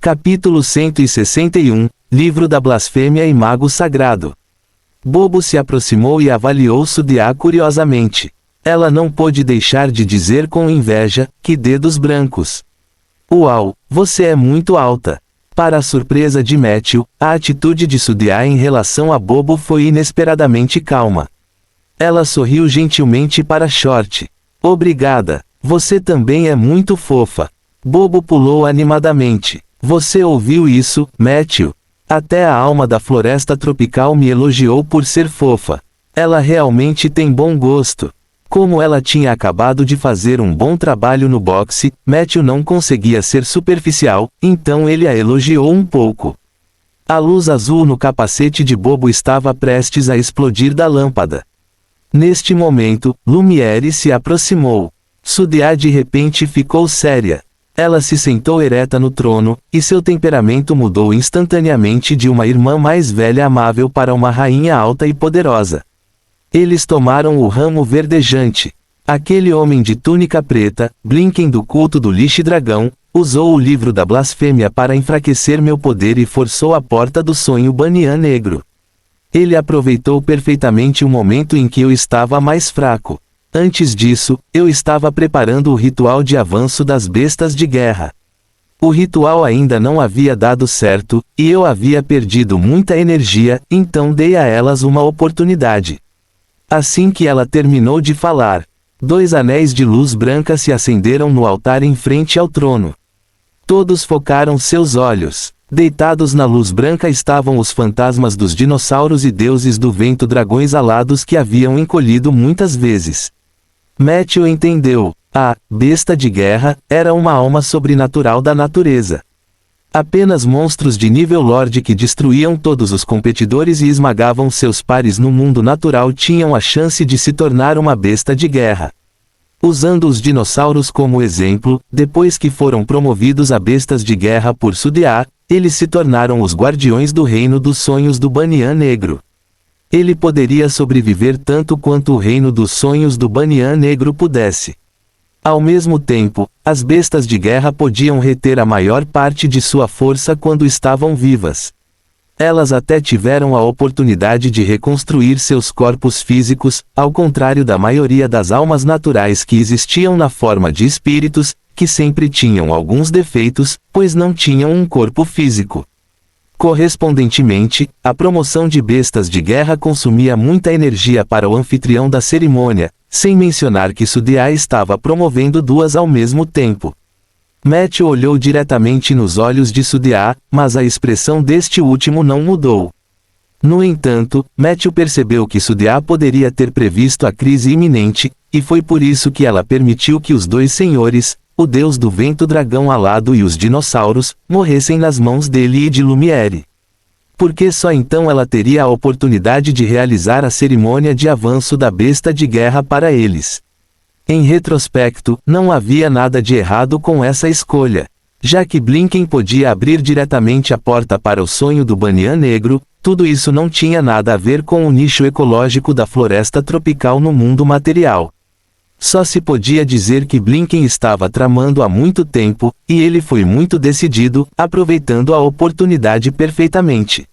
Capítulo 161, Livro da Blasfêmia e Mago Sagrado. Bobo se aproximou e avaliou Sudiá curiosamente. Ela não pôde deixar de dizer com inveja, que dedos brancos. Uau, você é muito alta. Para a surpresa de Matthew, a atitude de Sudiá em relação a Bobo foi inesperadamente calma. Ela sorriu gentilmente para Short. Obrigada, você também é muito fofa. Bobo pulou animadamente. Você ouviu isso, Matthew? Até a alma da floresta tropical me elogiou por ser fofa. Ela realmente tem bom gosto. Como ela tinha acabado de fazer um bom trabalho no boxe, Matthew não conseguia ser superficial, então ele a elogiou um pouco. A luz azul no capacete de Bobo estava prestes a explodir da lâmpada. Neste momento, Lumiere se aproximou. Sudiá de repente ficou séria. Ela se sentou ereta no trono, e seu temperamento mudou instantaneamente de uma irmã mais velha amável para uma rainha alta e poderosa. Eles tomaram o ramo verdejante. Aquele homem de túnica preta, Blinken do culto do Lixe-Dragão, usou o livro da blasfêmia para enfraquecer meu poder e forçou a porta do sonho Banyan Negro. Ele aproveitou perfeitamente o momento em que eu estava mais fraco. Antes disso, eu estava preparando o ritual de avanço das bestas de guerra. O ritual ainda não havia dado certo, e eu havia perdido muita energia, então dei a elas uma oportunidade. Assim que ela terminou de falar, 2 anéis de luz branca se acenderam no altar em frente ao trono. Todos focaram seus olhos. Deitados na luz branca estavam os fantasmas dos dinossauros e deuses do vento, dragões alados que haviam encolhido muitas vezes. Matthew entendeu. A besta de guerra era uma alma sobrenatural da natureza. Apenas monstros de nível Lorde que destruíam todos os competidores e esmagavam seus pares no mundo natural tinham a chance de se tornar uma besta de guerra. Usando os dinossauros como exemplo, depois que foram promovidos a bestas de guerra por Sudiá, eles se tornaram os guardiões do reino dos sonhos do Banyan Negro. Ele poderia sobreviver tanto quanto o reino dos sonhos do Banyan Negro pudesse. Ao mesmo tempo, as bestas de guerra podiam reter a maior parte de sua força quando estavam vivas. Elas até tiveram a oportunidade de reconstruir seus corpos físicos, ao contrário da maioria das almas naturais que existiam na forma de espíritos, que sempre tinham alguns defeitos, pois não tinham um corpo físico. Correspondentemente, a promoção de bestas de guerra consumia muita energia para o anfitrião da cerimônia, sem mencionar que Sudiá estava promovendo 2 ao mesmo tempo. Matthew olhou diretamente nos olhos de Sudiá, mas a expressão deste último não mudou. No entanto, Matthew percebeu que Sudiá poderia ter previsto a crise iminente, e foi por isso que ela permitiu que os 2 senhores, o deus do vento dragão alado e os dinossauros, morressem nas mãos dele e de Lumiere. Porque só então ela teria a oportunidade de realizar a cerimônia de avanço da besta de guerra para eles. Em retrospecto, não havia nada de errado com essa escolha. Já que Blinken podia abrir diretamente a porta para o sonho do Banyan Negro, tudo isso não tinha nada a ver com o nicho ecológico da floresta tropical no mundo material. Só se podia dizer que Blinken estava tramando há muito tempo, e ele foi muito decidido, aproveitando a oportunidade perfeitamente.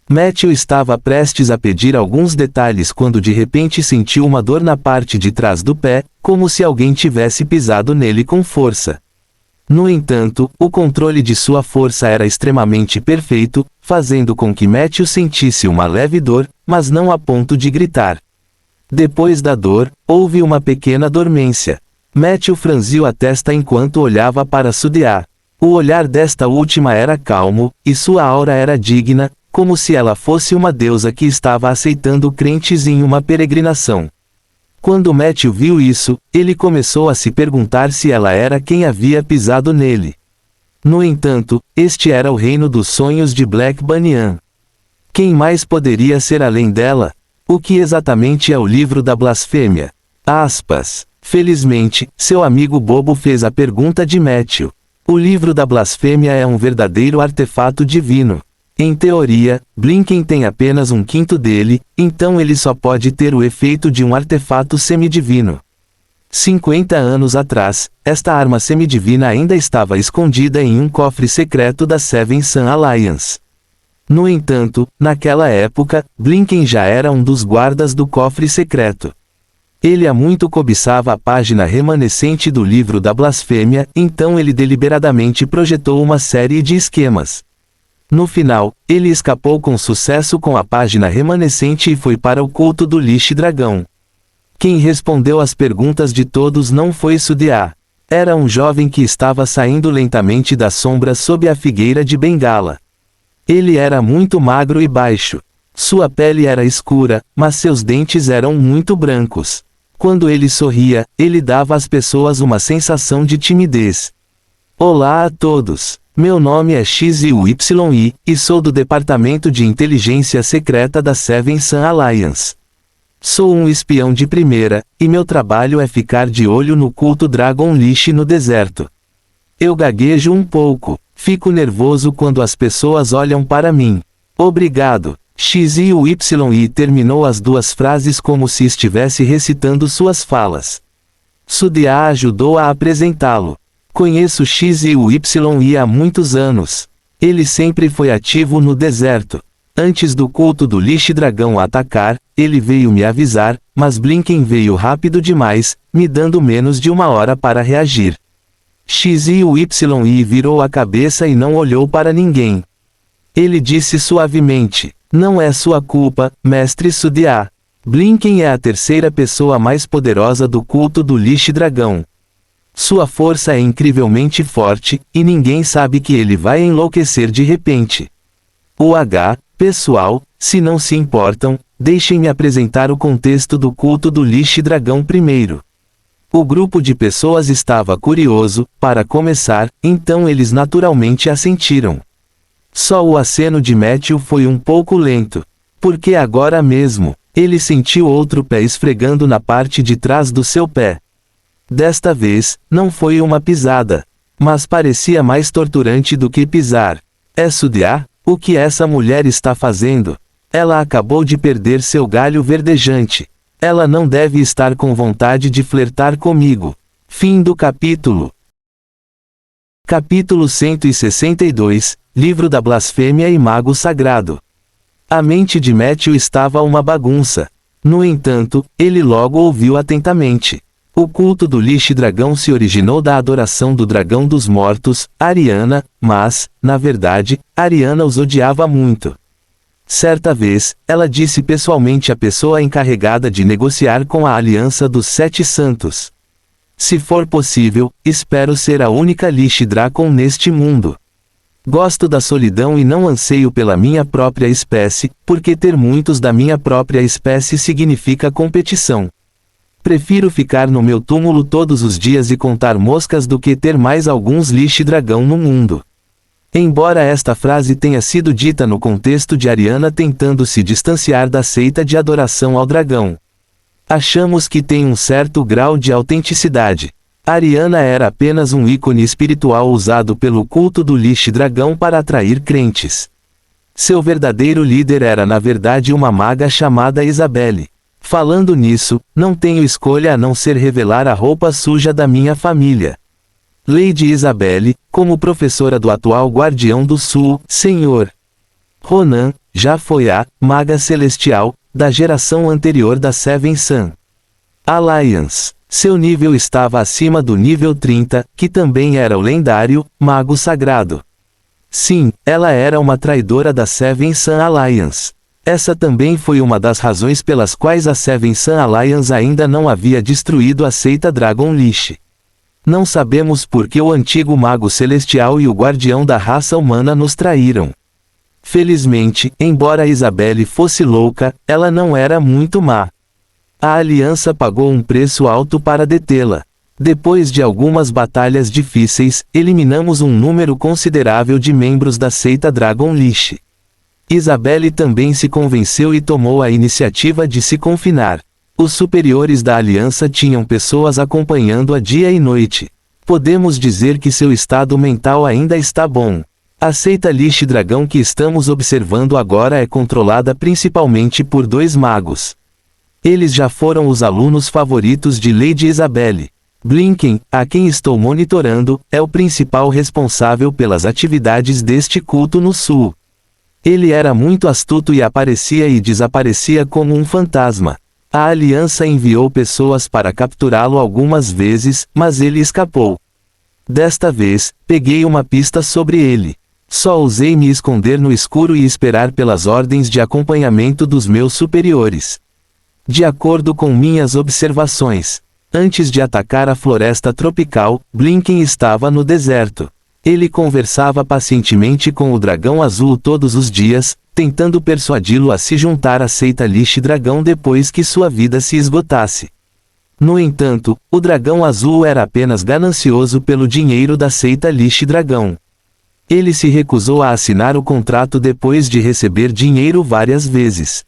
Matthew estava prestes a pedir alguns detalhes quando de repente sentiu uma dor na parte de trás do pé, como se alguém tivesse pisado nele com força. No entanto, o controle de sua força era extremamente perfeito, fazendo com que Matthew sentisse uma leve dor, mas não a ponto de gritar. Depois da dor, houve uma pequena dormência. Matthew franziu a testa enquanto olhava para Sudiá. O olhar desta última era calmo, e sua aura era digna, como se ela fosse uma deusa que estava aceitando crentes em uma peregrinação. Quando Matthew viu isso, ele começou a se perguntar se ela era quem havia pisado nele. No entanto, este era o reino dos sonhos de Black Banyan. Quem mais poderia ser além dela? O que exatamente é o livro da blasfêmia? Aspas. Felizmente, seu amigo Bobo fez a pergunta de Matthew. O livro da blasfêmia é um verdadeiro artefato divino. Em teoria, Blinken tem apenas 1/5 dele, então ele só pode ter o efeito de um artefato semidivino. 50 anos atrás, esta arma semidivina ainda estava escondida em um cofre secreto da Seven Sun Alliance. No entanto, naquela época, Blinken já era um dos guardas do cofre secreto. Ele há muito cobiçava a página remanescente do livro da blasfêmia, então ele deliberadamente projetou uma série de esquemas. No final, ele escapou com sucesso com a página remanescente e foi para o culto do Lixo Dragão. Quem respondeu às perguntas de todos não foi Sudia. Era um jovem que estava saindo lentamente das sombras sob a figueira de Bengala. Ele era muito magro e baixo. Sua pele era escura, mas seus dentes eram muito brancos. Quando ele sorria, ele dava às pessoas uma sensação de timidez. Olá a todos. Meu nome é XYY, e sou do Departamento de Inteligência Secreta da Seven Sun Alliance. Sou um espião de primeira, e meu trabalho é ficar de olho no culto Dragon Lixo no deserto. Eu gaguejo um pouco, fico nervoso quando as pessoas olham para mim. Obrigado. XYY terminou as duas frases como se estivesse recitando suas falas. Sudia ajudou a apresentá-lo. Conheço XYY há muitos anos. Ele sempre foi ativo no deserto. Antes do culto do Lixo Dragão atacar, ele veio me avisar, mas Blinken veio rápido demais, me dando menos de uma hora para reagir. XYY virou a cabeça e não olhou para ninguém. Ele disse suavemente, não é sua culpa, mestre Sudia. Blinken é a terceira pessoa mais poderosa do culto do Lixo Dragão. Sua força é incrivelmente forte, e ninguém sabe que ele vai enlouquecer de repente. Pessoal, se não se importam, deixem-me apresentar o contexto do culto do Lixo Dragão primeiro. O grupo de pessoas estava curioso, para começar, então eles naturalmente assentiram. Só o aceno de Matthew foi um pouco lento. Porque agora mesmo, ele sentiu outro pé esfregando na parte de trás do seu pé. Desta vez, não foi uma pisada. Mas parecia mais torturante do que pisar. É Sudia? O que essa mulher está fazendo? Ela acabou de perder seu galho verdejante. Ela não deve estar com vontade de flertar comigo. Fim do capítulo. Capítulo 162, Livro da Blasfêmia e Mago Sagrado. A mente de Matthew estava uma bagunça. No entanto, ele logo ouviu atentamente. O culto do Lixo Dragão se originou da adoração do dragão dos mortos, Ariana, mas, na verdade, Ariana os odiava muito. Certa vez, ela disse pessoalmente à pessoa encarregada de negociar com a Aliança dos Sete Santos. Se for possível, espero ser a única Lixo Dracon neste mundo. Gosto da solidão e não anseio pela minha própria espécie, porque ter muitos da minha própria espécie significa competição. Prefiro ficar no meu túmulo todos os dias e contar moscas do que ter mais alguns Lixo Dragão no mundo. Embora esta frase tenha sido dita no contexto de Ariana tentando se distanciar da seita de adoração ao dragão, achamos que tem um certo grau de autenticidade. Ariana era apenas um ícone espiritual usado pelo culto do Lixo Dragão para atrair crentes. Seu verdadeiro líder era na verdade uma maga chamada Isabelle. Falando nisso, não tenho escolha a não ser revelar a roupa suja da minha família. Lady Isabelle, como professora do atual Guardião do Sul, Sr. Ronan, já foi a maga celestial da geração anterior da Seven Sun Alliance. Seu nível estava acima do nível 30, que também era o lendário Mago Sagrado. Sim, ela era uma traidora da Seven Sun Alliance. Essa também foi uma das razões pelas quais a Seven Sun Alliance ainda não havia destruído a seita Dragon Lixo. Não sabemos por que o antigo Mago Celestial e o Guardião da raça humana nos traíram. Felizmente, embora Isabelle fosse louca, ela não era muito má. A Aliança pagou um preço alto para detê-la. Depois de algumas batalhas difíceis, eliminamos um número considerável de membros da seita Dragon Lixo. Isabelle também se convenceu e tomou a iniciativa de se confinar. Os superiores da Aliança tinham pessoas acompanhando-a dia e noite. Podemos dizer que seu estado mental ainda está bom. A seita Lixo Dragão que estamos observando agora é controlada principalmente por dois magos. Eles já foram os alunos favoritos de Lady Isabelle. Blinken, a quem estou monitorando, é o principal responsável pelas atividades deste culto no sul. Ele era muito astuto e aparecia e desaparecia como um fantasma. A aliança enviou pessoas para capturá-lo algumas vezes, mas ele escapou. Desta vez, peguei uma pista sobre ele. Só ousei me esconder no escuro e esperar pelas ordens de acompanhamento dos meus superiores. De acordo com minhas observações, antes de atacar a floresta tropical, Blinken estava no deserto. Ele conversava pacientemente com o dragão azul todos os dias, tentando persuadi-lo a se juntar à seita Lixe Dragão depois que sua vida se esgotasse. No entanto, o dragão azul era apenas ganancioso pelo dinheiro da seita Lixe Dragão. Ele se recusou a assinar o contrato depois de receber dinheiro várias vezes.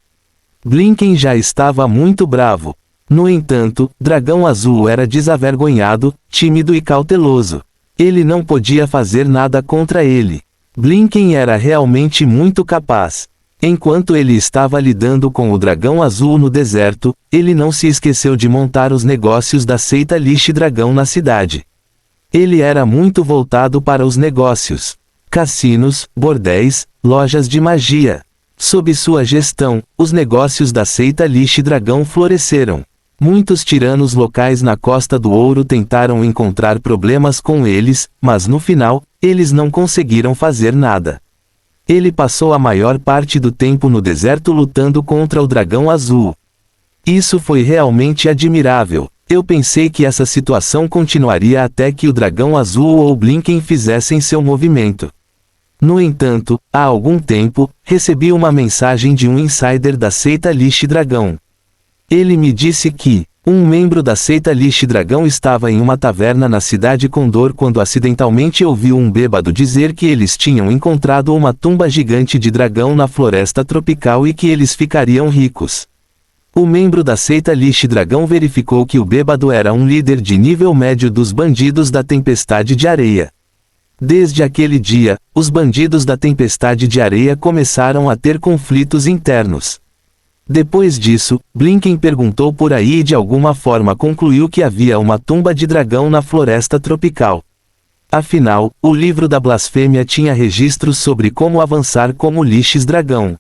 Blinken já estava muito bravo. No entanto, Dragão Azul era desavergonhado, tímido e cauteloso. Ele não podia fazer nada contra ele. Blinken era realmente muito capaz. Enquanto ele estava lidando com o Dragão Azul no deserto, ele não se esqueceu de montar os negócios da seita Lixe Dragão na cidade. Ele era muito voltado para os negócios. Cassinos, bordéis, lojas de magia. Sob sua gestão, os negócios da seita Lixe Dragão floresceram. Muitos tiranos locais na Costa do Ouro tentaram encontrar problemas com eles, mas no final, eles não conseguiram fazer nada. Ele passou a maior parte do tempo no deserto lutando contra o Dragão Azul. Isso foi realmente admirável. Eu pensei que essa situação continuaria até que o Dragão Azul ou Blinken fizessem seu movimento. No entanto, há algum tempo, recebi uma mensagem de um insider da seita Lixe Dragão. Ele me disse que um membro da seita Lixe Dragão estava em uma taverna na cidade Condor quando acidentalmente ouviu um bêbado dizer que eles tinham encontrado uma tumba gigante de dragão na floresta tropical e que eles ficariam ricos. O membro da seita Lixe Dragão verificou que o bêbado era um líder de nível médio dos bandidos da Tempestade de Areia. Desde aquele dia, os bandidos da Tempestade de Areia começaram a ter conflitos internos. Depois disso, Blinken perguntou por aí e de alguma forma concluiu que havia uma tumba de dragão na floresta tropical. Afinal, o livro da blasfêmia tinha registros sobre como avançar como Lixe Dragão.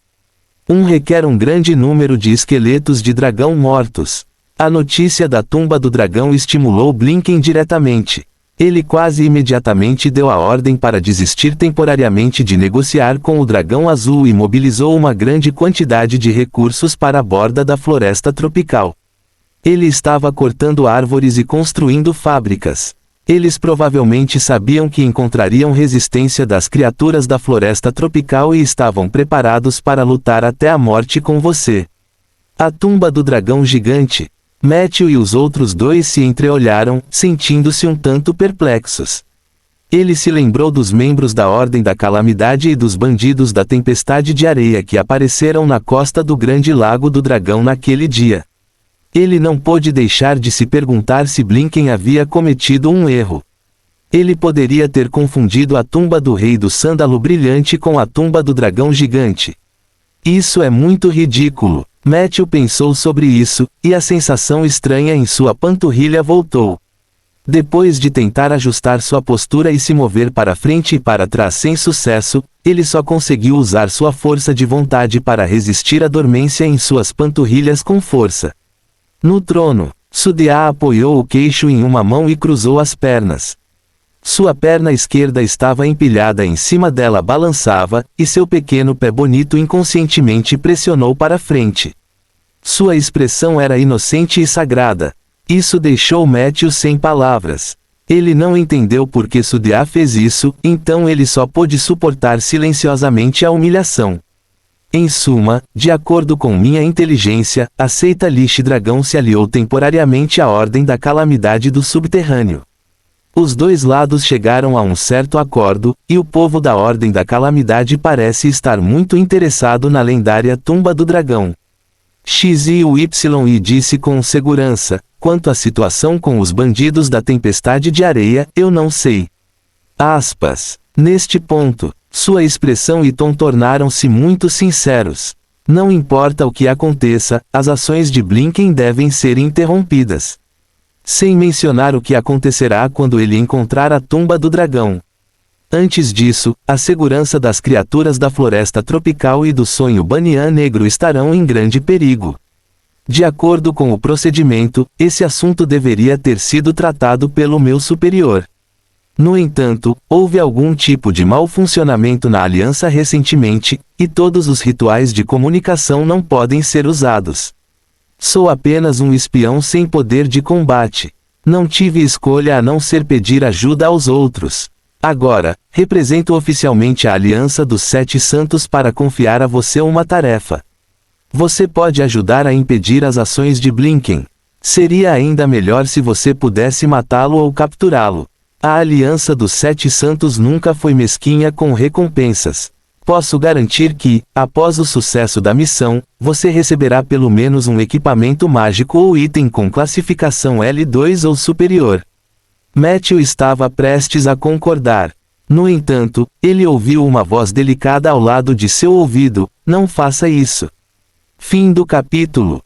Requer um grande número de esqueletos de dragão mortos. A notícia da tumba do dragão estimulou Blinken diretamente. Ele quase imediatamente deu a ordem para desistir temporariamente de negociar com o Dragão Azul e mobilizou uma grande quantidade de recursos para a borda da floresta tropical. Ele estava cortando árvores e construindo fábricas. Eles provavelmente sabiam que encontrariam resistência das criaturas da floresta tropical e estavam preparados para lutar até a morte com você. A tumba do dragão gigante. Matthew e os outros dois se entreolharam, sentindo-se um tanto perplexos. Ele se lembrou dos membros da Ordem da Calamidade e dos bandidos da Tempestade de Areia que apareceram na costa do Grande Lago do Dragão naquele dia. Ele não pôde deixar de se perguntar se Blinken havia cometido um erro. Ele poderia ter confundido a tumba do Rei do Sândalo Brilhante com a tumba do Dragão Gigante. Isso é muito ridículo. Matthew pensou sobre isso, e a sensação estranha em sua panturrilha voltou. Depois de tentar ajustar sua postura e se mover para frente e para trás sem sucesso, ele só conseguiu usar sua força de vontade para resistir à dormência em suas panturrilhas com força. No trono, Sudia apoiou o queixo em uma mão e cruzou as pernas. Sua perna esquerda estava empilhada em cima dela, balançava, e seu pequeno pé bonito inconscientemente pressionou para frente. Sua expressão era inocente e sagrada. Isso deixou Matthew sem palavras. Ele não entendeu por que Sudia fez isso, então ele só pôde suportar silenciosamente a humilhação. Em suma, de acordo com minha inteligência, a seita Lixe Dragão se aliou temporariamente à Ordem da Calamidade do Subterrâneo. Os dois lados chegaram a um certo acordo, e o povo da Ordem da Calamidade parece estar muito interessado na lendária Tumba do Dragão. XYY disse com segurança, quanto à situação com os bandidos da Tempestade de Areia, eu não sei. Aspas. Neste ponto, sua expressão e tom tornaram-se muito sinceros. Não importa o que aconteça, as ações de Blinken devem ser interrompidas. Sem mencionar o que acontecerá quando ele encontrar a tumba do dragão. Antes disso, a segurança das criaturas da floresta tropical e do sonho Banyan Negro estarão em grande perigo. De acordo com o procedimento, esse assunto deveria ter sido tratado pelo meu superior. No entanto, houve algum tipo de mau funcionamento na aliança recentemente, e todos os rituais de comunicação não podem ser usados. Sou apenas um espião sem poder de combate. Não tive escolha a não ser pedir ajuda aos outros. Agora, represento oficialmente a Aliança dos Sete Santos para confiar a você uma tarefa. Você pode ajudar a impedir as ações de Blinken. Seria ainda melhor se você pudesse matá-lo ou capturá-lo. A Aliança dos Sete Santos nunca foi mesquinha com recompensas. Posso garantir que, após o sucesso da missão, você receberá pelo menos um equipamento mágico ou item com classificação L2 ou superior. Matthew estava prestes a concordar. No entanto, ele ouviu uma voz delicada ao lado de seu ouvido: não faça isso. Fim do capítulo.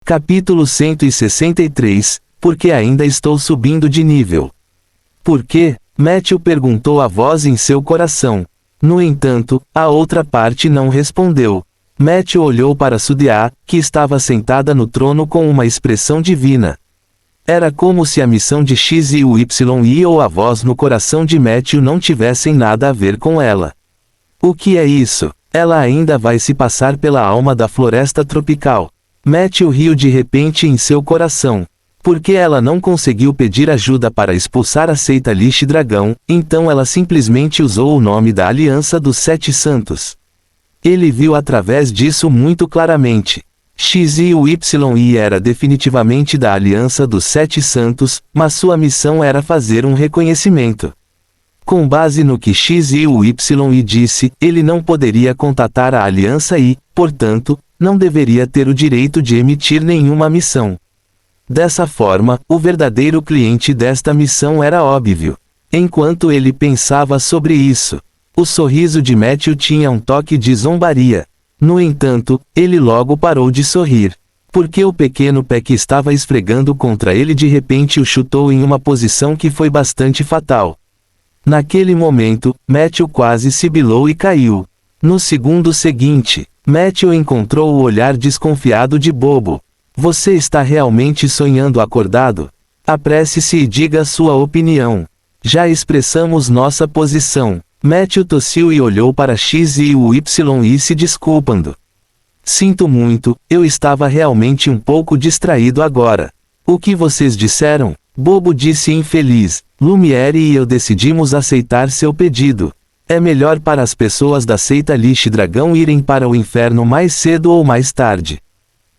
Capítulo 163, porque ainda estou subindo de nível. Por quê? Matthew perguntou a voz em seu coração. No entanto, a outra parte não respondeu. Matthew olhou para Sudia, que estava sentada no trono com uma expressão divina. Era como se a missão de X e o Y ou a voz no coração de Matthew não tivessem nada a ver com ela. O que é isso? Ela ainda vai se passar pela alma da floresta tropical. Matthew riu de repente em seu coração. Porque ela não conseguiu pedir ajuda para expulsar a seita Lixo Dragão, então ela simplesmente usou o nome da Aliança dos Sete Santos. Ele viu através disso muito claramente. X e o Y era definitivamente da Aliança dos Sete Santos, mas sua missão era fazer um reconhecimento. Com base no que X e o Y disse, ele não poderia contatar a Aliança e, portanto, não deveria ter o direito de emitir nenhuma missão. Dessa forma, o verdadeiro cliente desta missão era óbvio. Enquanto ele pensava sobre isso, o sorriso de Matthew tinha um toque de zombaria. No entanto, ele logo parou de sorrir. Porque o pequeno pé que estava esfregando contra ele de repente o chutou em uma posição que foi bastante fatal. Naquele momento, Matthew quase sibilou e caiu. No segundo seguinte, Matthew encontrou o olhar desconfiado de Bobo. Você está realmente sonhando acordado? Apresse-se e diga sua opinião. Já expressamos nossa posição. Matthew tossiu e olhou para X e o Y e se desculpando. Sinto muito, eu estava realmente um pouco distraído agora. O que vocês disseram? Bobo disse infeliz. Lumiere e eu decidimos aceitar seu pedido. É melhor para as pessoas da seita Lixo Dragão irem para o inferno mais cedo ou mais tarde.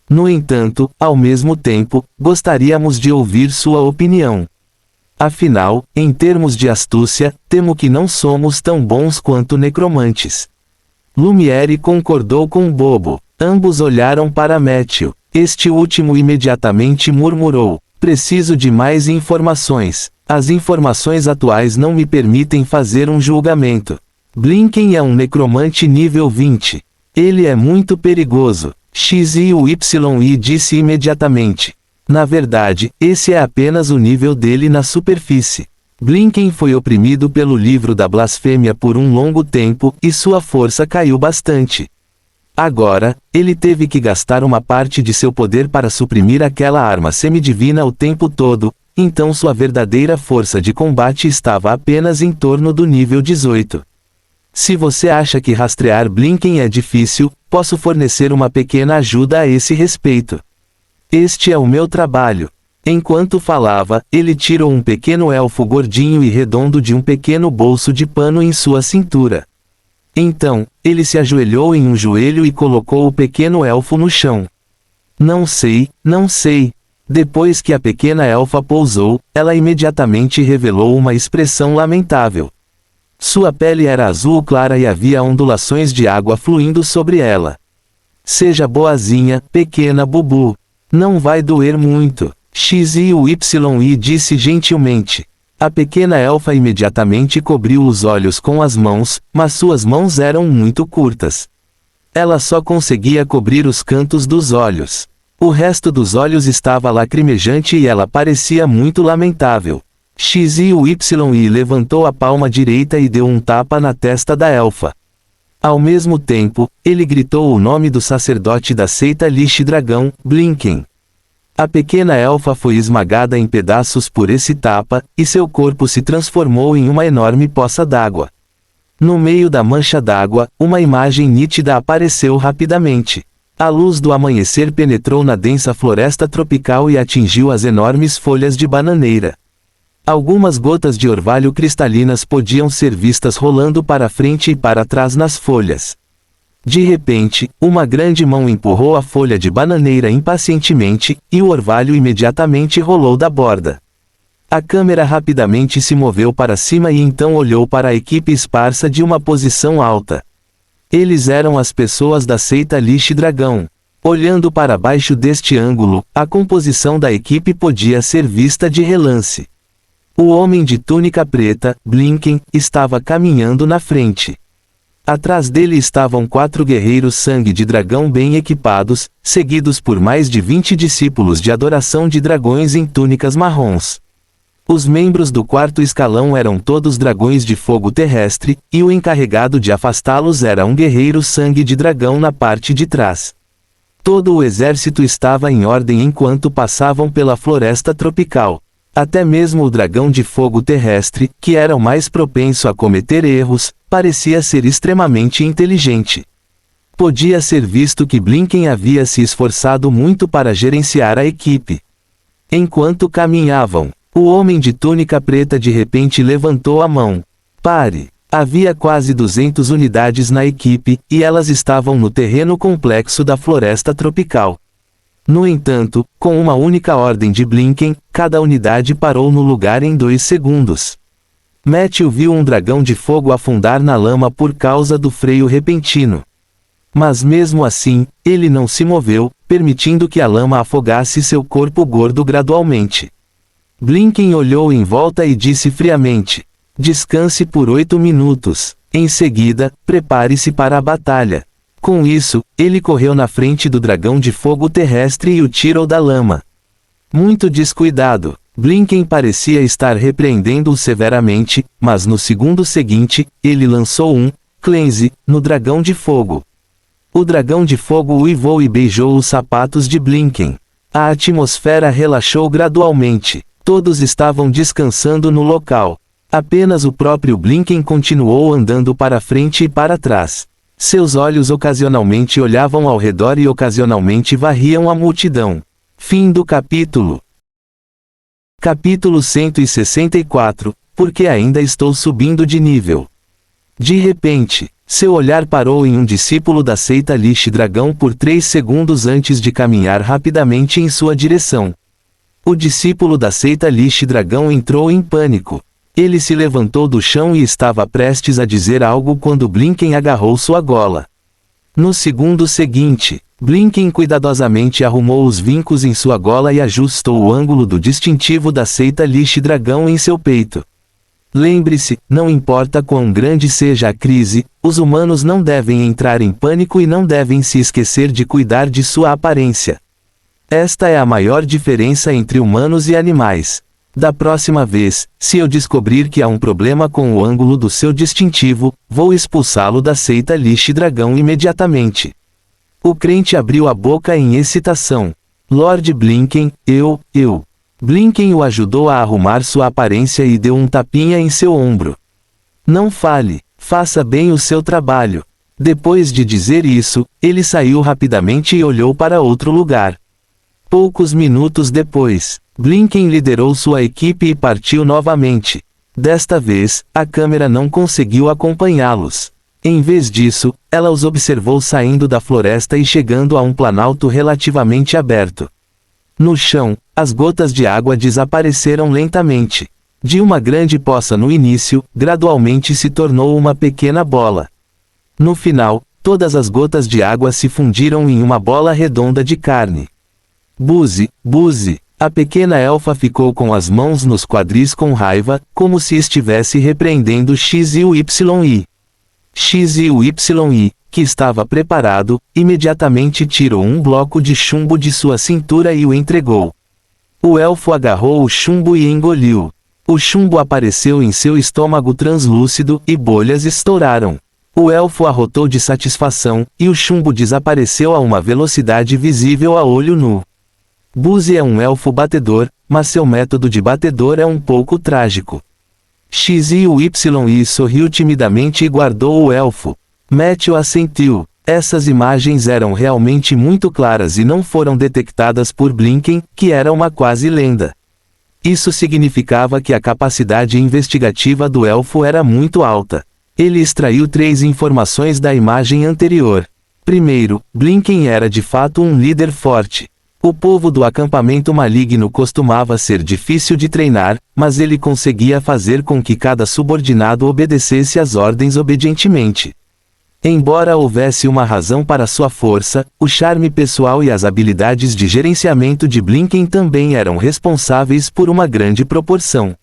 No entanto, ao mesmo tempo, gostaríamos de ouvir sua opinião. Afinal, em termos de astúcia, temo que não somos tão bons quanto necromantes. Lumiere concordou com Bobo. Ambos olharam para Matthew. Este último imediatamente murmurou: preciso de mais informações. As informações atuais não me permitem fazer um julgamento. Blinken é um necromante nível 20. Ele é muito perigoso. X e o Y disse imediatamente. Na verdade, esse é apenas o nível dele na superfície. Blinken foi oprimido pelo livro da blasfêmia por um longo tempo, e sua força caiu bastante. Agora, ele teve que gastar uma parte de seu poder para suprimir aquela arma semidivina o tempo todo, então sua verdadeira força de combate estava apenas em torno do nível 18. Se você acha que rastrear Blinken é difícil, posso fornecer uma pequena ajuda a esse respeito. Este é o meu trabalho. Enquanto falava, ele tirou um pequeno elfo gordinho e redondo de um pequeno bolso de pano em sua cintura. Então, ele se ajoelhou em um joelho e colocou o pequeno elfo no chão. Não sei, não sei. Depois que a pequena elfa pousou, ela imediatamente revelou uma expressão lamentável. Sua pele era azul clara e havia ondulações de água fluindo sobre ela. Seja boazinha, pequena Bubu. Não vai doer muito. X e o Y disse gentilmente. A pequena elfa imediatamente cobriu os olhos com as mãos, mas suas mãos eram muito curtas. Ela só conseguia cobrir os cantos dos olhos. O resto dos olhos estava lacrimejante e ela parecia muito lamentável. XYY levantou a palma direita e deu um tapa na testa da elfa. Ao mesmo tempo, ele gritou o nome do sacerdote da seita Lixe Dragão, Blinken. A pequena elfa foi esmagada em pedaços por esse tapa, e seu corpo se transformou em uma enorme poça d'água. No meio da mancha d'água, uma imagem nítida apareceu rapidamente. A luz do amanhecer penetrou na densa floresta tropical e atingiu as enormes folhas de bananeira. Algumas gotas de orvalho cristalinas podiam ser vistas rolando para frente e para trás nas folhas. De repente, uma grande mão empurrou a folha de bananeira impacientemente, e o orvalho imediatamente rolou da borda. A câmera rapidamente se moveu para cima e então olhou para a equipe esparsa de uma posição alta. Eles eram as pessoas da seita Lixe Dragão. Olhando para baixo deste ângulo, a composição da equipe podia ser vista de relance. O homem de túnica preta, Blinken, estava caminhando na frente. Atrás dele estavam 4 guerreiros sangue de dragão bem equipados, seguidos por mais de 20 discípulos de adoração de dragões em túnicas marrons. Os membros do 4º escalão eram todos dragões de fogo terrestre, e o encarregado de afastá-los era um guerreiro sangue de dragão na parte de trás. Todo o exército estava em ordem enquanto passavam pela floresta tropical. Até mesmo o dragão de fogo terrestre, que era o mais propenso a cometer erros, parecia ser extremamente inteligente. Podia ser visto que Blinken havia se esforçado muito para gerenciar a equipe. Enquanto caminhavam, o homem de túnica preta de repente levantou a mão. Pare! Havia quase 200 unidades na equipe, e elas estavam no terreno complexo da floresta tropical. No entanto, com uma única ordem de Blinken, cada unidade parou no lugar em 2 segundos. Matthew viu um dragão de fogo afundar na lama por causa do freio repentino. Mas mesmo assim, ele não se moveu, permitindo que a lama afogasse seu corpo gordo gradualmente. Blinken olhou em volta e disse friamente: descanse por 8 minutos. Em seguida, prepare-se para a batalha. Com isso, ele correu na frente do dragão de fogo terrestre e o tirou da lama. Muito descuidado, Blinken parecia estar repreendendo-o severamente, mas no segundo seguinte, ele lançou um cleanse no dragão de fogo. O dragão de fogo uivou e beijou os sapatos de Blinken. A atmosfera relaxou gradualmente. Todos estavam descansando no local. Apenas o próprio Blinken continuou andando para frente e para trás. Seus olhos ocasionalmente olhavam ao redor e ocasionalmente varriam a multidão. Fim do capítulo. Capítulo 164. Porque ainda estou subindo de nível. De repente, seu olhar parou em um discípulo da seita Lixe Dragão por 3 segundos antes de caminhar rapidamente em sua direção. O discípulo da seita Lixe Dragão entrou em pânico. Ele se levantou do chão e estava prestes a dizer algo quando Blinken agarrou sua gola. No segundo seguinte, Blinken cuidadosamente arrumou os vincos em sua gola e ajustou o ângulo do distintivo da seita Lixe Dragão em seu peito. Lembre-se, não importa quão grande seja a crise, os humanos não devem entrar em pânico e não devem se esquecer de cuidar de sua aparência. Esta é a maior diferença entre humanos e animais. Da próxima vez, se eu descobrir que há um problema com o ângulo do seu distintivo, vou expulsá-lo da seita Lixe Dragão imediatamente. O crente abriu a boca em excitação. Lord Blinken, eu. Blinken o ajudou a arrumar sua aparência e deu um tapinha em seu ombro. Não fale, faça bem o seu trabalho. Depois de dizer isso, ele saiu rapidamente e olhou para outro lugar. Poucos minutos depois, Blinken liderou sua equipe e partiu novamente. Desta vez, a câmera não conseguiu acompanhá-los. Em vez disso, ela os observou saindo da floresta e chegando a um planalto relativamente aberto. No chão, as gotas de água desapareceram lentamente. De uma grande poça no início, gradualmente se tornou uma pequena bola. No final, todas as gotas de água se fundiram em uma bola redonda de carne. Buzi, a pequena elfa ficou com as mãos nos quadris com raiva, como se estivesse repreendendo XYY. XYY, que estava preparado, imediatamente tirou um bloco de chumbo de sua cintura e o entregou. O elfo agarrou o chumbo e engoliu. O chumbo apareceu em seu estômago translúcido, e bolhas estouraram. O elfo arrotou de satisfação, e o chumbo desapareceu a uma velocidade visível a olho nu. Buzzy é um elfo batedor, mas seu método de batedor é um pouco trágico. XYY sorriu timidamente e guardou o elfo. Matthew assentiu. Essas imagens eram realmente muito claras e não foram detectadas por Blinken, que era uma quase lenda. Isso significava que a capacidade investigativa do elfo era muito alta. Ele extraiu 3 informações da imagem anterior. Primeiro, Blinken era de fato um líder forte. O povo do acampamento maligno costumava ser difícil de treinar, mas ele conseguia fazer com que cada subordinado obedecesse às ordens obedientemente. Embora houvesse uma razão para sua força, o charme pessoal e as habilidades de gerenciamento de Blinken também eram responsáveis por uma grande proporção.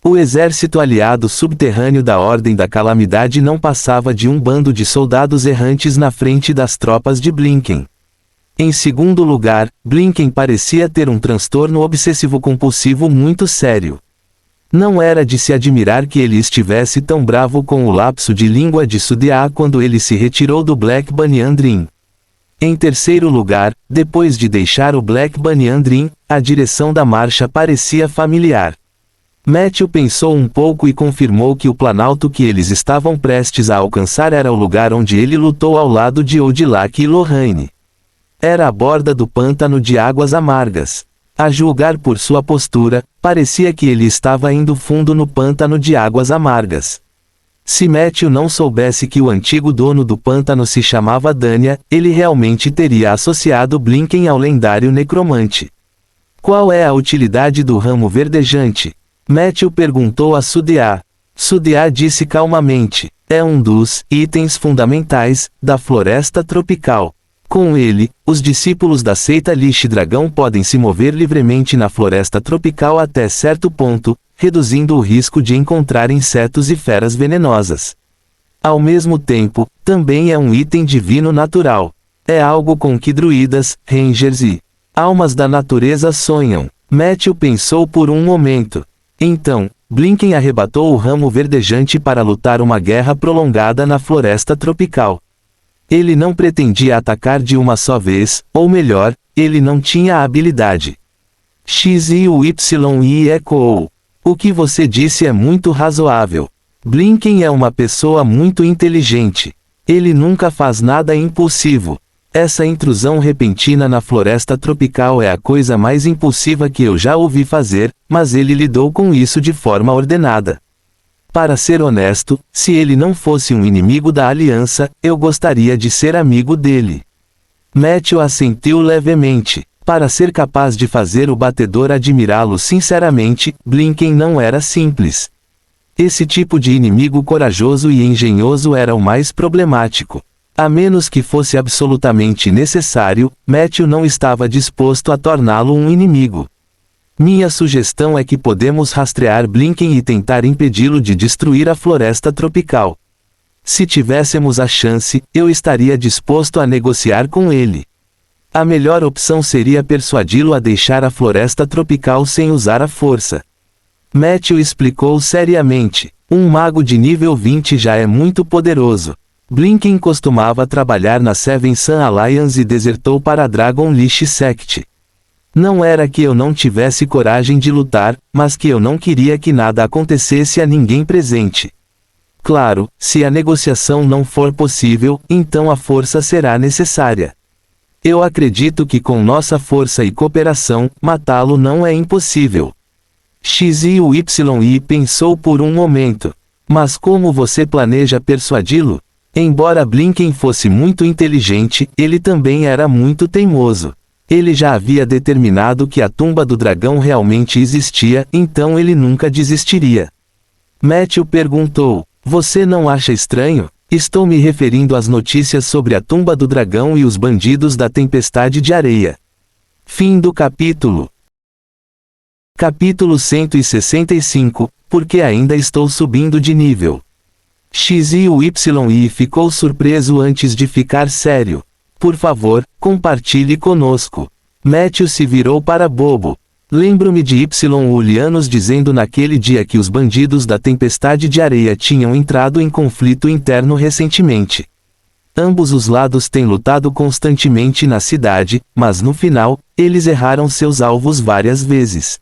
O exército aliado subterrâneo da Ordem da Calamidade não passava de um bando de soldados errantes na frente das tropas de Blinken. Em segundo lugar, Blinken parecia ter um transtorno obsessivo-compulsivo muito sério. Não era de se admirar que ele estivesse tão bravo com o lapso de língua de Sudia quando ele se retirou do Black Banyan Dream. Em terceiro lugar, depois de deixar o Black Banyan Dream, a direção da marcha parecia familiar. Matthew pensou um pouco e confirmou que o planalto que eles estavam prestes a alcançar era o lugar onde ele lutou ao lado de Odilak e Lorraine. Era a borda do pântano de águas amargas. A julgar por sua postura, parecia que ele estava indo fundo no pântano de águas amargas. Se Matthew não soubesse que o antigo dono do pântano se chamava Dania, ele realmente teria associado Blinken ao lendário necromante. Qual é a utilidade do ramo verdejante? Matthew perguntou a Sudia. Sudia disse calmamente: é um dos itens fundamentais da floresta tropical. Com ele, os discípulos da seita Lixe-Dragão podem se mover livremente na floresta tropical até certo ponto, reduzindo o risco de encontrar insetos e feras venenosas. Ao mesmo tempo, também é um item divino natural. É algo com que druidas, rangers e almas da natureza sonham. Matthew pensou por um momento. Então, Blinken arrebatou o ramo verdejante para lutar uma guerra prolongada na floresta tropical. Ele não pretendia atacar de uma só vez, ou melhor, ele não tinha a habilidade. XYY ecoou. O que você disse é muito razoável. Blinken é uma pessoa muito inteligente. Ele nunca faz nada impulsivo. Essa intrusão repentina na floresta tropical é a coisa mais impulsiva que eu já ouvi fazer, mas ele lidou com isso de forma ordenada. Para ser honesto, se ele não fosse um inimigo da aliança, eu gostaria de ser amigo dele. Matthew assentiu levemente. Para ser capaz de fazer o batedor admirá-lo sinceramente, Blinken não era simples. Esse tipo de inimigo corajoso e engenhoso era o mais problemático. A menos que fosse absolutamente necessário, Matthew não estava disposto a torná-lo um inimigo. Minha sugestão é que podemos rastrear Blinken e tentar impedi-lo de destruir a floresta tropical. Se tivéssemos a chance, eu estaria disposto a negociar com ele. A melhor opção seria persuadi-lo a deixar a floresta tropical sem usar a força. Matthew explicou seriamente. Um mago de nível 20 já é muito poderoso. Blinken costumava trabalhar na Seven Sun Alliance e desertou para a Dragon Liche Sect. Não era que eu não tivesse coragem de lutar, mas que eu não queria que nada acontecesse a ninguém presente. Claro, se a negociação não for possível, então a força será necessária. Eu acredito que com nossa força e cooperação, matá-lo não é impossível. XYY pensou por um momento. Mas como você planeja persuadi-lo? Embora Blinken fosse muito inteligente, ele também era muito teimoso. Ele já havia determinado que a tumba do dragão realmente existia, então ele nunca desistiria. Matthew perguntou: você não acha estranho? Estou me referindo às notícias sobre a tumba do dragão e os bandidos da tempestade de areia. Fim do capítulo. Capítulo 165, porque ainda estou subindo de nível. XYY ficou surpreso antes de ficar sério. Por favor, compartilhe conosco. Matthew se virou para Bobo. Lembro-me de Ulianos dizendo naquele dia que os bandidos da Tempestade de Areia tinham entrado em conflito interno recentemente. Ambos os lados têm lutado constantemente na cidade, mas no final, eles erraram seus alvos várias vezes.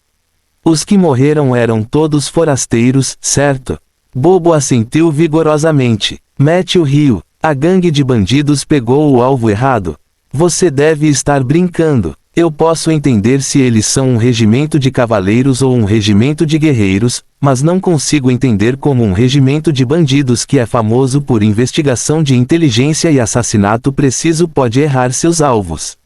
Os que morreram eram todos forasteiros, certo? Bobo assentiu vigorosamente. Matthew riu. A gangue de bandidos pegou o alvo errado. Você deve estar brincando. Eu posso entender se eles são um regimento de cavaleiros ou um regimento de guerreiros, mas não consigo entender como um regimento de bandidos que é famoso por investigação de inteligência e assassinato preciso pode errar seus alvos.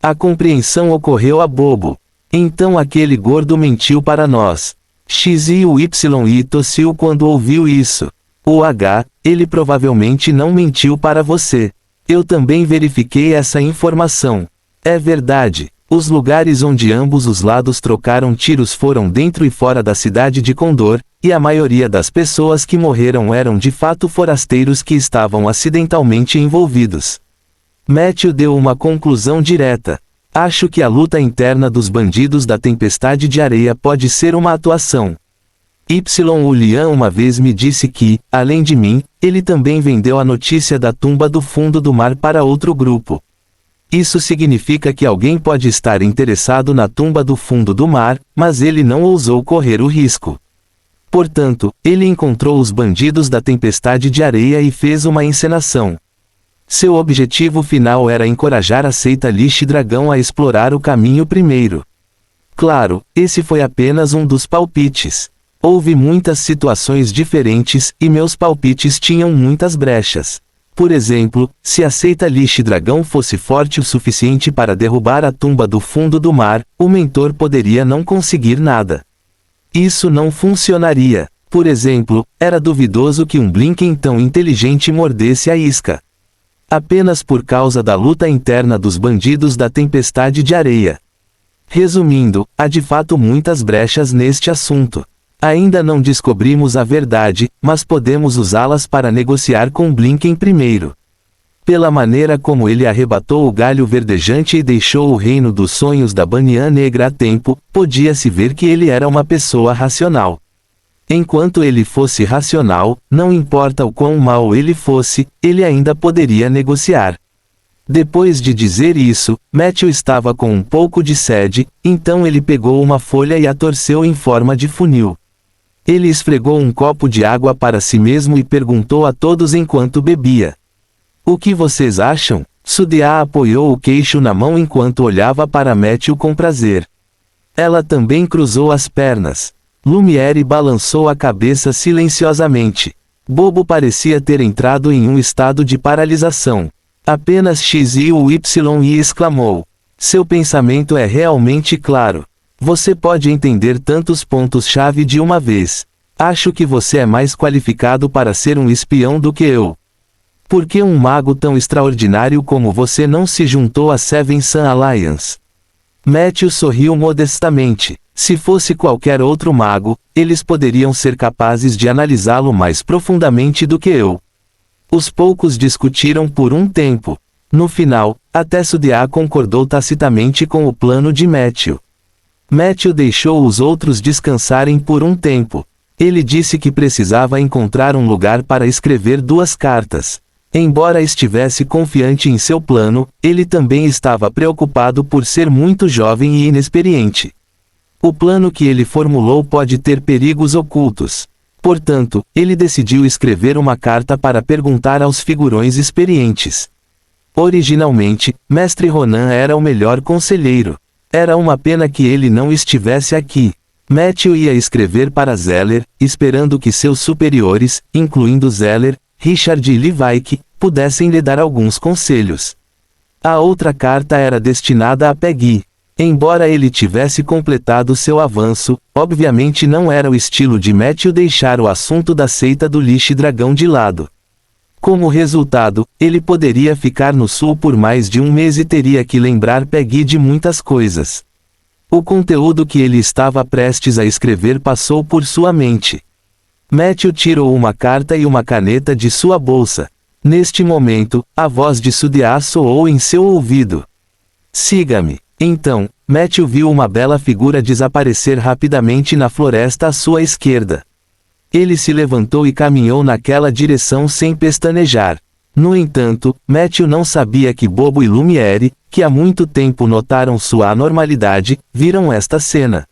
A compreensão ocorreu a Bobo. Então aquele gordo mentiu para nós. XYY tossiu quando ouviu isso. Ele provavelmente não mentiu para você. Eu também verifiquei essa informação. É verdade. Os lugares onde ambos os lados trocaram tiros foram dentro e fora da cidade de Condor, e a maioria das pessoas que morreram eram de fato forasteiros que estavam acidentalmente envolvidos. Matthew deu uma conclusão direta. Acho que a luta interna dos bandidos da Tempestade de Areia pode ser uma atuação. Ulian uma vez me disse que, além de mim, ele também vendeu a notícia da tumba do fundo do mar para outro grupo. Isso significa que alguém pode estar interessado na tumba do fundo do mar, mas ele não ousou correr o risco. Portanto, ele encontrou os bandidos da Tempestade de Areia e fez uma encenação. Seu objetivo final era encorajar a seita Lixe Dragão a explorar o caminho primeiro. Claro, esse foi apenas um dos palpites. Houve muitas situações diferentes, e meus palpites tinham muitas brechas. Por exemplo, se a seita Lixe Dragão fosse forte o suficiente para derrubar a tumba do fundo do mar, o mentor poderia não conseguir nada. Isso não funcionaria. Por exemplo, era duvidoso que um Blinken tão inteligente mordesse a isca. Apenas por causa da luta interna dos bandidos da Tempestade de Areia. Resumindo, há de fato muitas brechas neste assunto. Ainda não descobrimos a verdade, mas podemos usá-las para negociar com Blinken primeiro. Pela maneira como ele arrebatou o galho verdejante e deixou o reino dos sonhos da Banyan Negra a tempo, podia-se ver que ele era uma pessoa racional. Enquanto ele fosse racional, não importa o quão mau ele fosse, ele ainda poderia negociar. Depois de dizer isso, Matthew estava com um pouco de sede, então ele pegou uma folha e a torceu em forma de funil. Ele esfregou um copo de água para si mesmo e perguntou a todos enquanto bebia. O que vocês acham? Sudia apoiou o queixo na mão enquanto olhava para Matthew com prazer. Ela também cruzou as pernas. Lumiere balançou a cabeça silenciosamente. Bobo parecia ter entrado em um estado de paralisação. Apenas XYY exclamou. Seu pensamento é realmente claro. Você pode entender tantos pontos-chave de uma vez. Acho que você é mais qualificado para ser um espião do que eu. Por que um mago tão extraordinário como você não se juntou à Seven Sun Alliance? Matthew sorriu modestamente. Se fosse qualquer outro mago, eles poderiam ser capazes de analisá-lo mais profundamente do que eu. Os poucos discutiram por um tempo. No final, até Sudia concordou tacitamente com o plano de Matthew. Matthew deixou os outros descansarem por um tempo. Ele disse que precisava encontrar um lugar para escrever 2 cartas. Embora estivesse confiante em seu plano, ele também estava preocupado por ser muito jovem e inexperiente. O plano que ele formulou pode ter perigos ocultos. Portanto, ele decidiu escrever uma carta para perguntar aos figurões experientes. Originalmente, Mestre Ronan era o melhor conselheiro. Era uma pena que ele não estivesse aqui. Matthew ia escrever para Zeller, esperando que seus superiores, incluindo Zeller, Richard e Levique, pudessem lhe dar alguns conselhos. A outra carta era destinada a Peggy. Embora ele tivesse completado seu avanço, obviamente não era o estilo de Matthew deixar o assunto da seita do Lixe Dragão de lado. Como resultado, ele poderia ficar no sul por mais de um mês e teria que lembrar Peggy de muitas coisas. O conteúdo que ele estava prestes a escrever passou por sua mente. Matthew tirou uma carta e uma caneta de sua bolsa. Neste momento, a voz de Sudiá soou em seu ouvido. Siga-me. Então, Matthew viu uma bela figura desaparecer rapidamente na floresta à sua esquerda. Ele se levantou e caminhou naquela direção sem pestanejar. No entanto, Matthew não sabia que Bobo e Lumiere, que há muito tempo notaram sua anormalidade, viram esta cena.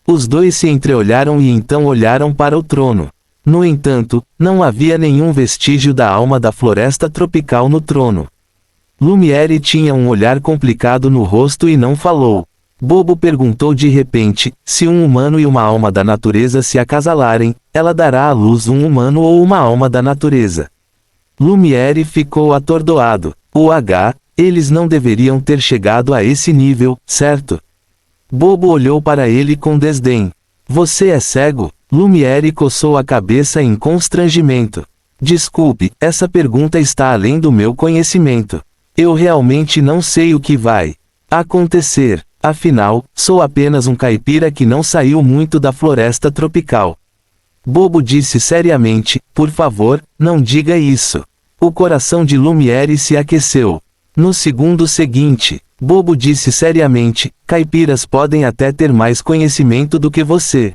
Os dois se entreolharam e então olharam para o trono. No entanto, não havia nenhum vestígio da alma da floresta tropical no trono. Lumiere tinha um olhar complicado no rosto e não falou. Bobo perguntou de repente, se um humano e uma alma da natureza se acasalarem, ela dará à luz um humano ou uma alma da natureza. Lumiere ficou atordoado. Eles não deveriam ter chegado a esse nível, certo? Bobo olhou para ele com desdém. Você é cego? Lumiere coçou a cabeça em constrangimento. Desculpe, essa pergunta está além do meu conhecimento. Eu realmente não sei o que vai acontecer. Afinal, sou apenas um caipira que não saiu muito da floresta tropical. Bobo disse seriamente, por favor, não diga isso. O coração de Lumiere se aqueceu. No segundo seguinte, Bobo disse seriamente, caipiras podem até ter mais conhecimento do que você.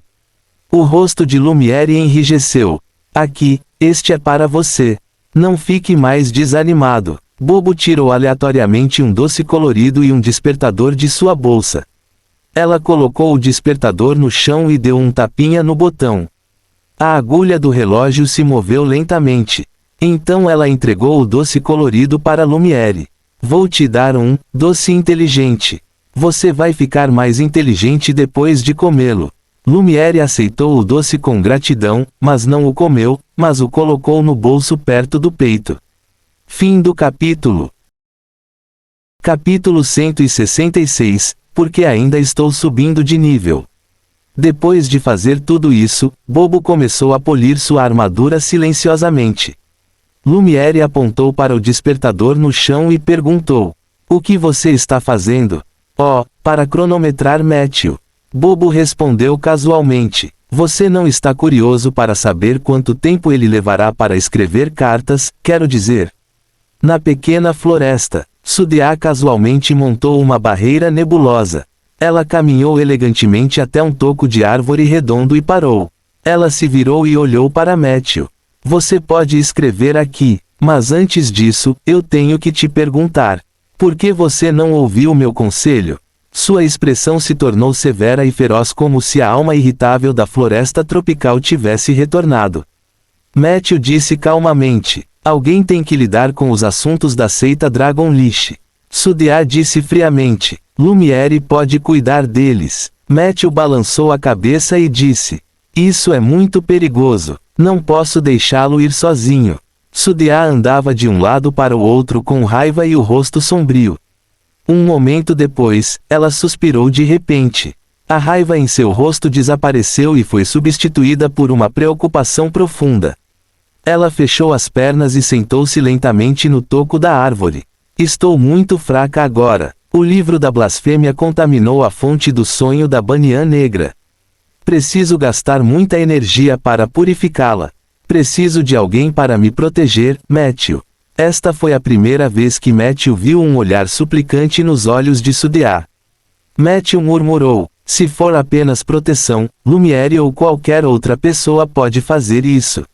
O rosto de Lumiere enrijeceu. Aqui, este é para você. Não fique mais desanimado. Bobo tirou aleatoriamente um doce colorido e um despertador de sua bolsa. Ela colocou o despertador no chão e deu um tapinha no botão. A agulha do relógio se moveu lentamente. Então ela entregou o doce colorido para Lumiere. Vou te dar um doce inteligente. Você vai ficar mais inteligente depois de comê-lo. Lumiere aceitou o doce com gratidão, mas não o comeu, mas o colocou no bolso perto do peito. Fim do capítulo. Capítulo 166, porque ainda estou subindo de nível. Depois de fazer tudo isso, Bobo começou a polir sua armadura silenciosamente. Lumiere apontou para o despertador no chão e perguntou: o que você está fazendo? Para cronometrar Matthew. Bobo respondeu casualmente: você não está curioso para saber quanto tempo ele levará para escrever cartas, quero dizer. Na pequena floresta, Sudiá casualmente montou uma barreira nebulosa. Ela caminhou elegantemente até um toco de árvore redondo e parou. Ela se virou e olhou para Matthew. Você pode escrever aqui, mas antes disso, eu tenho que te perguntar. Por que você não ouviu meu conselho? Sua expressão se tornou severa e feroz como se a alma irritável da floresta tropical tivesse retornado. Matthew disse calmamente: alguém tem que lidar com os assuntos da seita Dragonlish. Sudiá disse friamente: Lumiere pode cuidar deles. Matthew balançou a cabeça e disse: isso é muito perigoso. Não posso deixá-lo ir sozinho. Sudiá andava de um lado para o outro com raiva e o rosto sombrio. Um momento depois, ela suspirou de repente. A raiva em seu rosto desapareceu e foi substituída por uma preocupação profunda. Ela fechou as pernas e sentou-se lentamente no toco da árvore. Estou muito fraca agora. O livro da blasfêmia contaminou a fonte do sonho da Banyan Negra. Preciso gastar muita energia para purificá-la. Preciso de alguém para me proteger, Matthew. Esta foi a primeira vez que Matthew viu um olhar suplicante nos olhos de Sudiá. Matthew murmurou: se for apenas proteção, Lumiere ou qualquer outra pessoa pode fazer isso.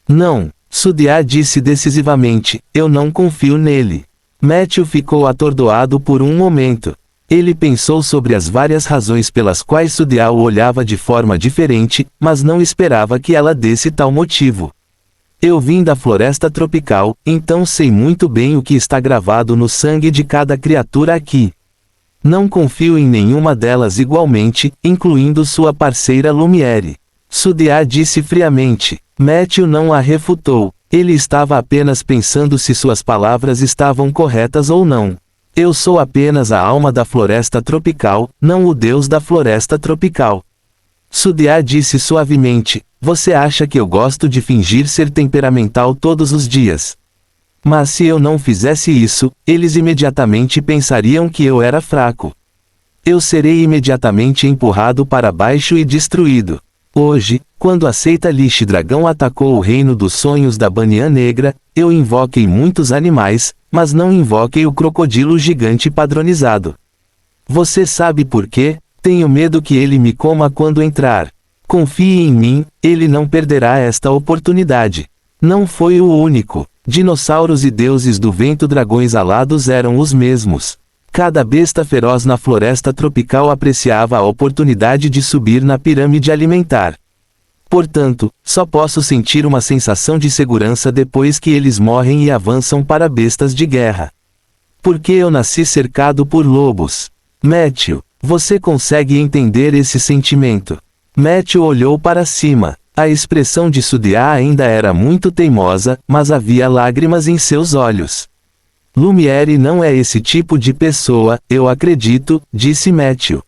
Não, Sudiá disse decisivamente, eu não confio nele. Matthew ficou atordoado por um momento. Ele pensou sobre as várias razões pelas quais Sudiá o olhava de forma diferente, mas não esperava que ela desse tal motivo. Eu vim da floresta tropical, então sei muito bem o que está gravado no sangue de cada criatura aqui. Não confio em nenhuma delas igualmente, incluindo sua parceira Lumiere. Sudiá disse friamente. Matthew não a refutou. Ele estava apenas pensando se suas palavras estavam corretas ou não. Eu sou apenas a alma da floresta tropical, não o deus da floresta tropical. Sudiá disse suavemente: você acha que eu gosto de fingir ser temperamental todos os dias? Mas se eu não fizesse isso, eles imediatamente pensariam que eu era fraco. Eu serei imediatamente empurrado para baixo e destruído. Hoje, Quando a seita Lich Dragão atacou o reino dos sonhos da Banyan Negra, eu invoquei muitos animais, mas não invoquei o crocodilo gigante padronizado. Você sabe por quê? Tenho medo que ele me coma quando entrar. Confie em mim, ele não perderá esta oportunidade. Não foi o único. Dinossauros e deuses do vento dragões alados eram os mesmos. Cada besta feroz na floresta tropical apreciava a oportunidade de subir na pirâmide alimentar. Portanto, só posso sentir uma sensação de segurança depois que eles morrem e avançam para bestas de guerra. Porque eu nasci cercado por lobos. Matthew, você consegue entender esse sentimento? Matthew olhou para cima. A expressão de Sudia ainda era muito teimosa, mas havia lágrimas em seus olhos. Lumiere não é esse tipo de pessoa, eu acredito, disse Matthew.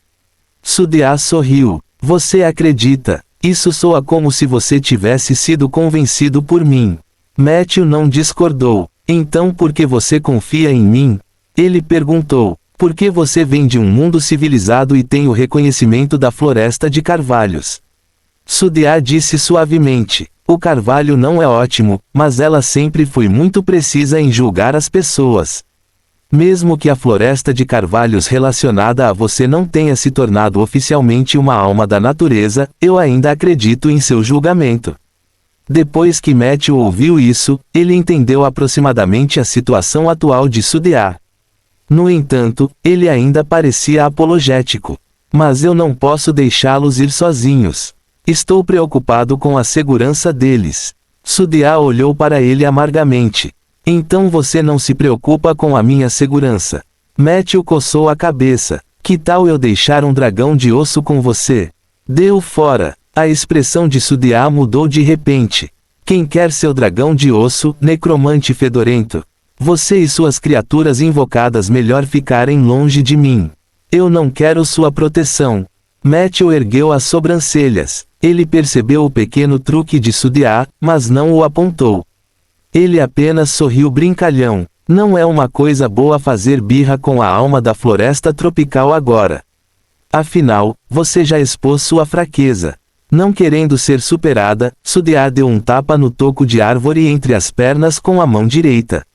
Sudia sorriu. Você acredita? Isso soa como se você tivesse sido convencido por mim. Matthew não discordou. Então por que você confia em mim? Ele perguntou. Porque você vem de um mundo civilizado e tem o reconhecimento da floresta de carvalhos. Sudia disse suavemente. O carvalho não é ótimo, mas ela sempre foi muito precisa em julgar as pessoas. Mesmo que a floresta de carvalhos relacionada a você não tenha se tornado oficialmente uma alma da natureza, eu ainda acredito em seu julgamento. Depois que Matthew ouviu isso, ele entendeu aproximadamente a situação atual de Sudia. No entanto, ele ainda parecia apologético. Mas eu não posso deixá-los ir sozinhos. Estou preocupado com a segurança deles. Sudia olhou para ele amargamente. Então você não se preocupa com a minha segurança. Matthew coçou a cabeça. Que tal eu deixar um dragão de osso com você? Deu fora. A expressão de Sudia mudou de repente. Quem quer seu dragão de osso, necromante fedorento? Você e suas criaturas invocadas melhor ficarem longe de mim. Eu não quero sua proteção. Matthew ergueu as sobrancelhas. Ele percebeu o pequeno truque de Sudia, mas não o apontou. Ele apenas sorriu brincalhão. Não é uma coisa boa fazer birra com a alma da floresta tropical agora. Afinal, você já expôs sua fraqueza. Não querendo ser superada, Sudia deu um tapa no toco de árvore entre as pernas com a mão direita.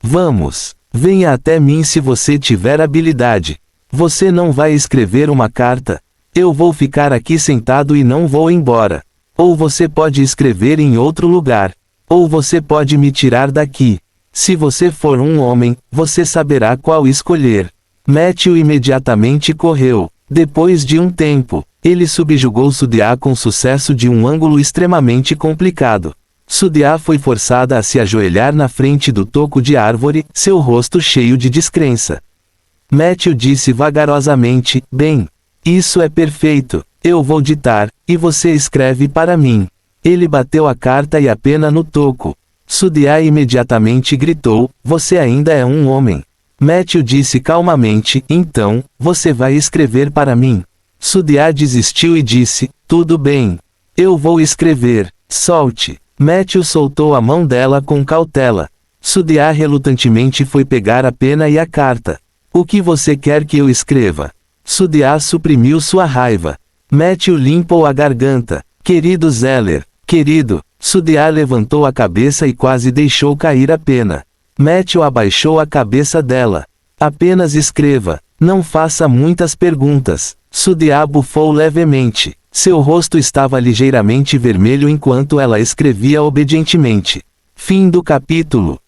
Vamos. Venha até mim se você tiver habilidade. Você não vai escrever uma carta. Eu vou ficar aqui sentado e não vou embora. Ou você pode escrever em outro lugar. Ou você pode me tirar daqui. Se você for um homem, você saberá qual escolher. Matthew imediatamente correu. Depois de um tempo, ele subjugou Sudia com sucesso de um ângulo extremamente complicado. Sudia foi forçada a se ajoelhar na frente do toco de árvore, seu rosto cheio de descrença. Matthew disse vagarosamente, bem, isso é perfeito, eu vou ditar, e você escreve para mim. Ele bateu a carta e a pena no toco. Sudia imediatamente gritou, você ainda é um homem. Matthew disse calmamente, então, você vai escrever para mim. Sudia desistiu e disse, tudo bem. Eu vou escrever, solte. Matthew soltou a mão dela com cautela. Sudia relutantemente foi pegar a pena e a carta. O que você quer que eu escreva? Sudia suprimiu sua raiva. Matthew limpou a garganta. Querido Zeller. Querido. Sudia levantou a cabeça e quase deixou cair a pena. Matthew abaixou a cabeça dela. Apenas escreva. Não faça muitas perguntas. Sudia bufou levemente. Seu rosto estava ligeiramente vermelho enquanto ela escrevia obedientemente. Fim do capítulo.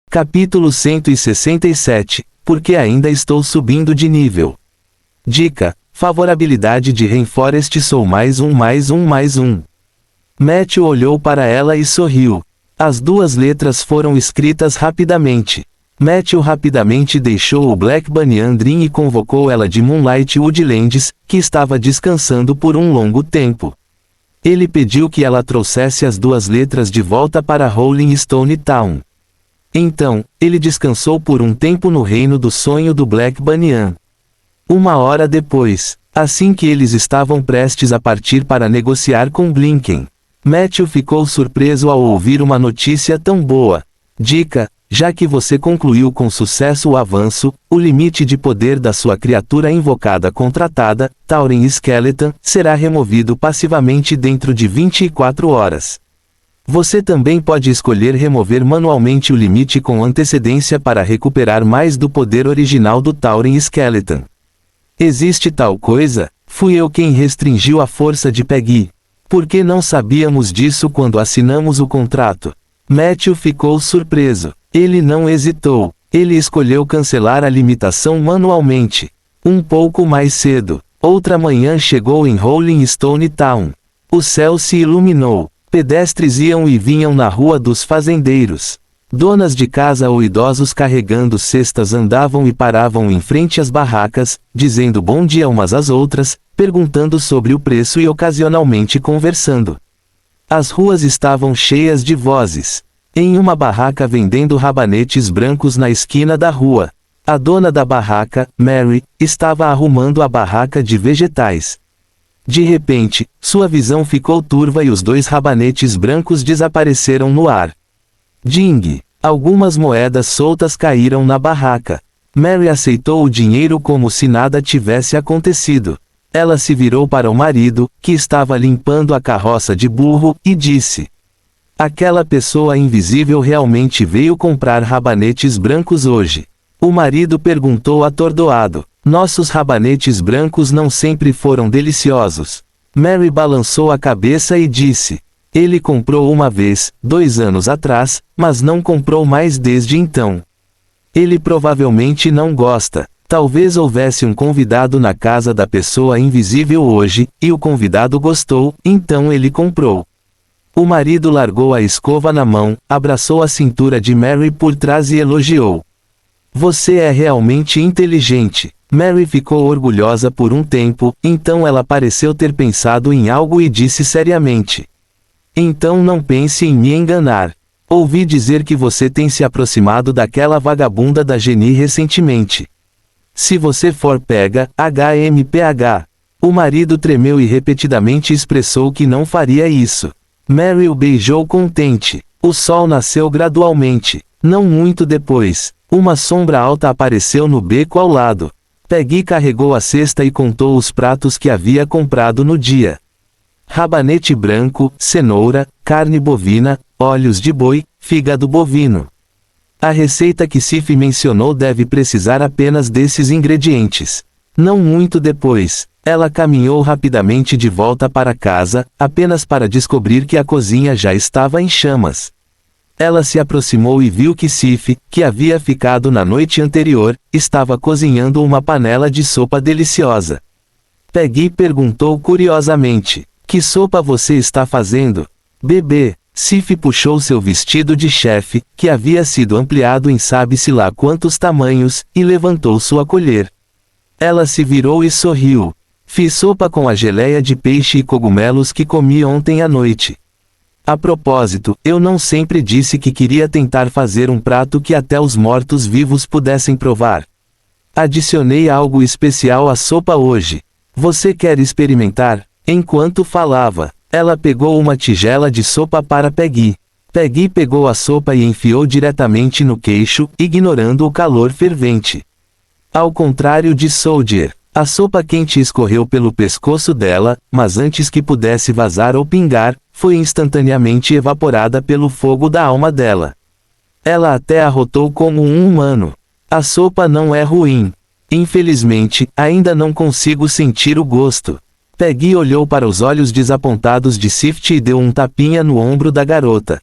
Capítulo 167. Porque ainda estou subindo de nível. Dica. Favorabilidade de Rainforest Soul +1. Matthew olhou para ela e sorriu. As duas letras foram escritas rapidamente. Matthew rapidamente deixou o Black Banyan Dream e convocou ela de Moonlight Woodlands, que estava descansando por um longo tempo. Ele pediu que ela trouxesse as duas letras de volta para Rolling Stone Town. Então, ele descansou por um tempo no reino do sonho do Black Banyan. Uma hora depois, assim que eles estavam prestes a partir para negociar com Blinken, Matthew ficou surpreso ao ouvir uma notícia tão boa. Dica, Já que você concluiu com sucesso o avanço, o limite de poder da sua criatura invocada contratada, Tauren Skeleton, será removido passivamente dentro de 24 horas. Você também pode escolher remover manualmente o limite com antecedência para recuperar mais do poder original do Tauren Skeleton. Existe tal coisa? Fui eu quem restringiu a força de Peggy. Por que não sabíamos disso quando assinamos o contrato? Matthew ficou surpreso. Ele não hesitou. Ele escolheu cancelar a limitação manualmente. Um pouco mais cedo, outra manhã chegou em Rolling Stone Town. O céu se iluminou. Pedestres iam e vinham na rua dos fazendeiros. Donas de casa ou idosos carregando cestas andavam e paravam em frente às barracas, dizendo bom dia umas às outras, perguntando sobre o preço e ocasionalmente conversando. As ruas estavam cheias de vozes. Em uma barraca vendendo rabanetes brancos na esquina da rua. A dona da barraca, Mary, estava arrumando a barraca de vegetais. De repente, sua visão ficou turva e os 2 rabanetes brancos desapareceram no ar. Ding! Algumas moedas soltas caíram na barraca. Mary aceitou o dinheiro como se nada tivesse acontecido. Ela se virou para o marido, que estava limpando a carroça de burro, e disse: aquela pessoa invisível realmente veio comprar rabanetes brancos hoje. O marido perguntou atordoado: nossos rabanetes brancos não sempre foram deliciosos? Mary balançou a cabeça e disse: ele comprou uma vez, 2 anos atrás, mas não comprou mais desde então. Ele provavelmente não gosta. Talvez houvesse um convidado na casa da pessoa invisível hoje, e o convidado gostou, então ele comprou. O marido largou a escova na mão, abraçou a cintura de Mary por trás e elogiou: você é realmente inteligente. Mary ficou orgulhosa por um tempo, então ela pareceu ter pensado em algo e disse seriamente: então não pense em me enganar. Ouvi dizer que você tem se aproximado daquela vagabunda da Jenny recentemente. Se você for pega, HMPH. O marido tremeu e repetidamente expressou que não faria isso. Mary o beijou contente. O sol nasceu gradualmente. Não muito depois, uma sombra alta apareceu no beco ao lado. Peggy carregou a cesta e contou os pratos que havia comprado no dia. Rabanete branco, cenoura, carne bovina, olhos de boi, fígado bovino. A receita que Sif mencionou deve precisar apenas desses ingredientes. Não muito depois, ela caminhou rapidamente de volta para casa, apenas para descobrir que a cozinha já estava em chamas. Ela se aproximou e viu que Sif, que havia ficado na noite anterior, estava cozinhando uma panela de sopa deliciosa. Peggy perguntou curiosamente: que sopa você está fazendo? Bebê. Sif puxou seu vestido de chefe, que havia sido ampliado em sabe-se lá quantos tamanhos, e levantou sua colher. Ela se virou e sorriu. Fiz sopa com a geleia de peixe e cogumelos que comi ontem à noite. A propósito, eu não sempre disse que queria tentar fazer um prato que até os mortos-vivos pudessem provar. Adicionei algo especial à sopa hoje. Você quer experimentar? Enquanto falava, ela pegou uma tigela de sopa para Peggy. Peggy pegou a sopa e enfiou diretamente no queixo, ignorando o calor fervente. Ao contrário de Soldier, a sopa quente escorreu pelo pescoço dela, mas antes que pudesse vazar ou pingar, foi instantaneamente evaporada pelo fogo da alma dela. Ela até arrotou como um humano. A sopa não é ruim. Infelizmente, ainda não consigo sentir o gosto. Peggy olhou para os olhos desapontados de Sif e deu um tapinha no ombro da garota.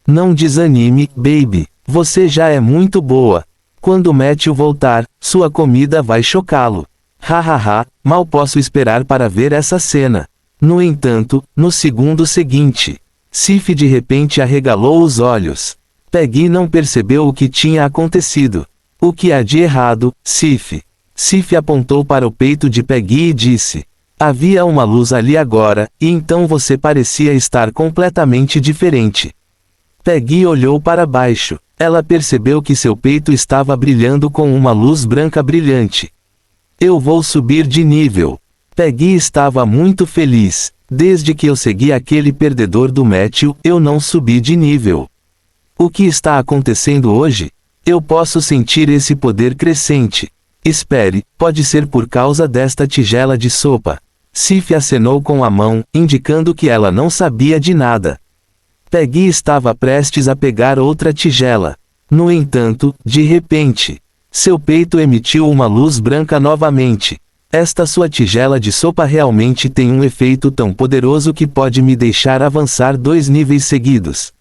Não desanime, baby. Você já é muito boa. Quando Matthew voltar, sua comida vai chocá-lo. Hahaha, mal posso esperar para ver essa cena. No entanto, no segundo seguinte, Sif de repente arregalou os olhos. Peggy não percebeu o que tinha acontecido. O que há de errado, Sif? Sif apontou para o peito de Peggy e disse: havia uma luz ali agora, e então você parecia estar completamente diferente. Peggy olhou para baixo. Ela percebeu que seu peito estava brilhando com uma luz branca brilhante. Eu vou subir de nível. Peggy estava muito feliz. Desde que eu segui aquele perdedor do Matthew, eu não subi de nível. O que está acontecendo hoje? Eu posso sentir esse poder crescente. Espere, pode ser por causa desta tigela de sopa. Sif acenou com a mão, indicando que ela não sabia de nada. Peggy estava prestes a pegar outra tigela. No entanto, de repente, seu peito emitiu uma luz branca novamente. Esta sua tigela de sopa realmente tem um efeito tão poderoso que pode me deixar avançar 2 níveis seguidos.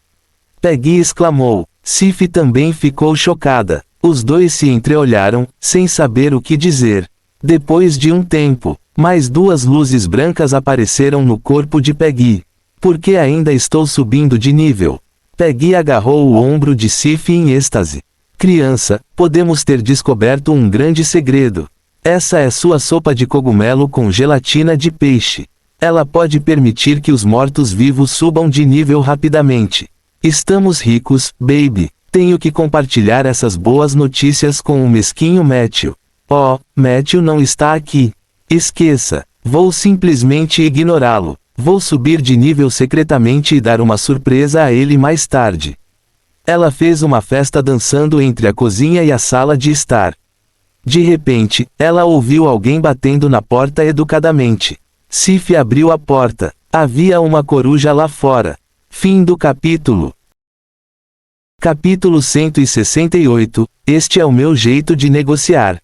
Peggy exclamou. Sif também ficou chocada. Os dois se entreolharam, sem saber o que dizer. Depois de um tempo, mais 2 luzes brancas apareceram no corpo de Peggy. Por que ainda estou subindo de nível? Peggy agarrou o ombro de Sif em êxtase. Criança, podemos ter descoberto um grande segredo. Essa é sua sopa de cogumelo com gelatina de peixe. Ela pode permitir que os mortos-vivos subam de nível rapidamente. Estamos ricos, baby. Tenho que compartilhar essas boas notícias com o mesquinho Matthew. Oh, Matthew não está aqui. Esqueça. Vou simplesmente ignorá-lo. Vou subir de nível secretamente e dar uma surpresa a ele mais tarde. Ela fez uma festa dançando entre a cozinha e a sala de estar. De repente, ela ouviu alguém batendo na porta educadamente. Sif abriu a porta. Havia uma coruja lá fora. Fim do capítulo. Capítulo 168. Este é o meu jeito de negociar.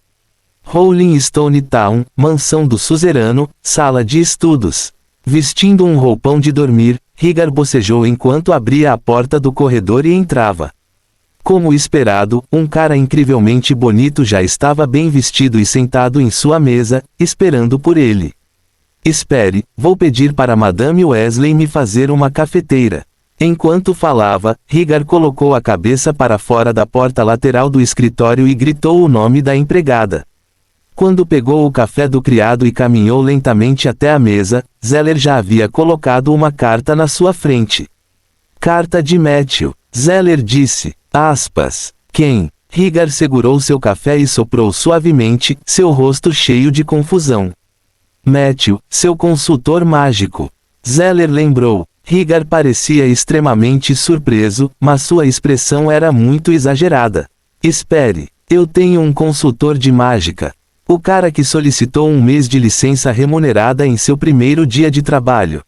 Rolling Stone Town, mansão do suzerano, sala de estudos. Vestindo um roupão de dormir, Higar bocejou enquanto abria a porta do corredor e entrava. Como esperado, um cara incrivelmente bonito já estava bem vestido e sentado em sua mesa, esperando por ele. Espere, vou pedir para Madame Wesley me fazer uma cafeteira. Enquanto falava, Higar colocou a cabeça para fora da porta lateral do escritório e gritou o nome da empregada. Quando pegou o café do criado e caminhou lentamente até a mesa, Zeller já havia colocado uma carta na sua frente. Carta de Matthew. Zeller disse. Aspas. Quem? Higar segurou seu café e soprou suavemente, seu rosto cheio de confusão. Matthew, seu consultor mágico. Zeller lembrou. Higar parecia extremamente surpreso, mas sua expressão era muito exagerada. Espere, eu tenho um consultor de mágica. O cara que solicitou um mês de licença remunerada em seu primeiro dia de trabalho.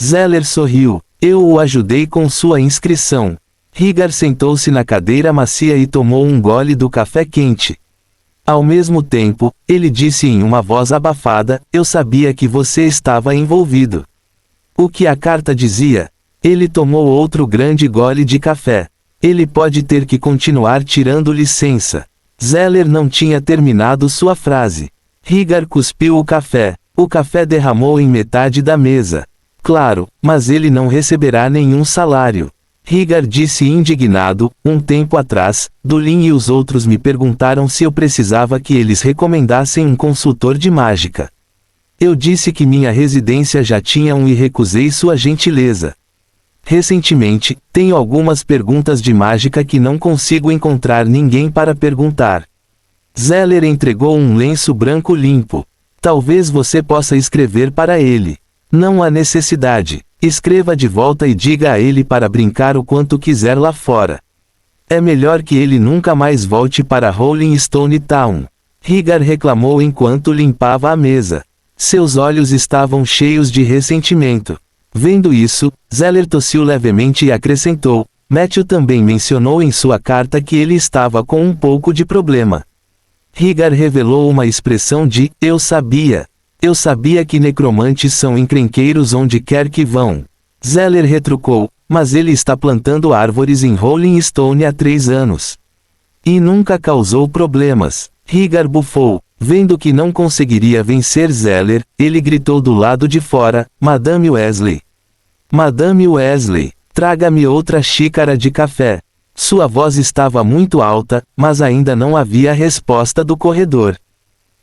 Zeller sorriu. Eu o ajudei com sua inscrição. Higar sentou-se na cadeira macia e tomou um gole do café quente. Ao mesmo tempo, ele disse em uma voz abafada, eu sabia que você estava envolvido. O que a carta dizia? Ele tomou outro grande gole de café. Ele pode ter que continuar tirando licença. Zeller não tinha terminado sua frase. Higar cuspiu o café. O café derramou em metade da mesa. Claro, mas ele não receberá nenhum salário. Higar disse indignado, um tempo atrás, Dulin e os outros me perguntaram se eu precisava que eles recomendassem um consultor de mágica. Eu disse que minha residência já tinha um e recusei sua gentileza. Recentemente, tenho algumas perguntas de mágica que não consigo encontrar ninguém para perguntar. Zeller entregou um lenço branco limpo. Talvez você possa escrever para ele. Não há necessidade. Escreva de volta e diga a ele para brincar o quanto quiser lá fora. É melhor que ele nunca mais volte para Rolling Stone Town. Higar reclamou enquanto limpava a mesa. Seus olhos estavam cheios de ressentimento. Vendo isso, Zeller tossiu levemente e acrescentou, Matthew também mencionou em sua carta que ele estava com um pouco de problema. Higar revelou uma expressão de, eu sabia. Eu sabia que necromantes são encrenqueiros onde quer que vão. Zeller retrucou, mas ele está plantando árvores em Rolling Stone há 3 anos. E nunca causou problemas. Higar bufou. Vendo que não conseguiria vencer Zeller, ele gritou do lado de fora, Madame Wesley. Madame Wesley, traga-me outra xícara de café. Sua voz estava muito alta, mas ainda não havia resposta do corredor.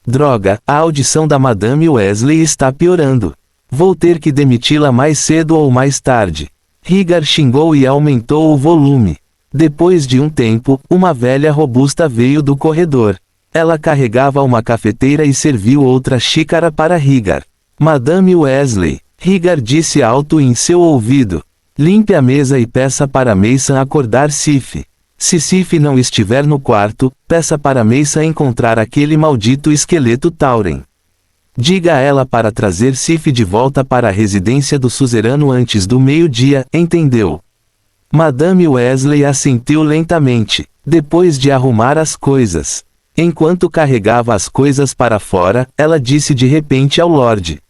Droga, a audição da Madame Wesley está piorando. Vou ter que demiti-la mais cedo ou mais tarde. Higar xingou e aumentou o volume. Depois de um tempo, uma velha robusta veio do corredor. Ela carregava uma cafeteira e serviu outra xícara para Higar. Madame Wesley, Higar disse alto em seu ouvido. Limpe a mesa e peça para Mason acordar Sif. Se Sif não estiver no quarto, peça para Mason encontrar aquele maldito esqueleto Tauren. Diga a ela para trazer Sif de volta para a residência do suzerano antes do meio-dia, entendeu? Madame Wesley assentiu lentamente, depois de arrumar as coisas. Enquanto carregava as coisas para fora, ela disse de repente ao Lorde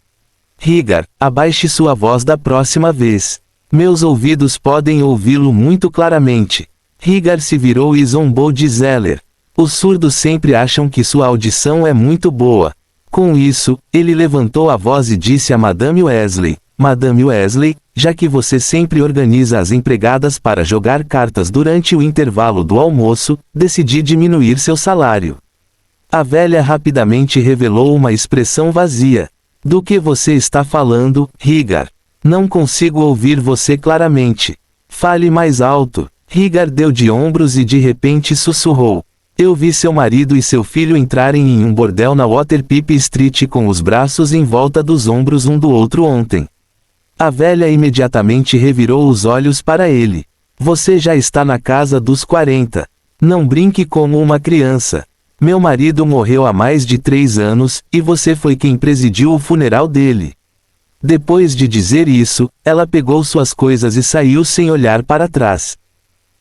Rhaegar, abaixe sua voz da próxima vez. Meus ouvidos podem ouvi-lo muito claramente. Rhaegar se virou e zombou de Zeller. Os surdos sempre acham que sua audição é muito boa. Com isso, ele levantou a voz e disse a Madame Wesley, Madame Wesley, já que você sempre organiza as empregadas para jogar cartas durante o intervalo do almoço, decidi diminuir seu salário. A velha rapidamente revelou uma expressão vazia. Do que você está falando, Rhaegar? Não consigo ouvir você claramente. Fale mais alto. Rhaegar deu de ombros e de repente sussurrou. Eu vi seu marido e seu filho entrarem em um bordel na Waterpip Street com os braços em volta dos ombros um do outro ontem. A velha imediatamente revirou os olhos para ele. Você já está na casa dos 40. Não brinque como uma criança. Meu marido morreu há mais de 3 anos, e você foi quem presidiu o funeral dele. Depois de dizer isso, ela pegou suas coisas e saiu sem olhar para trás.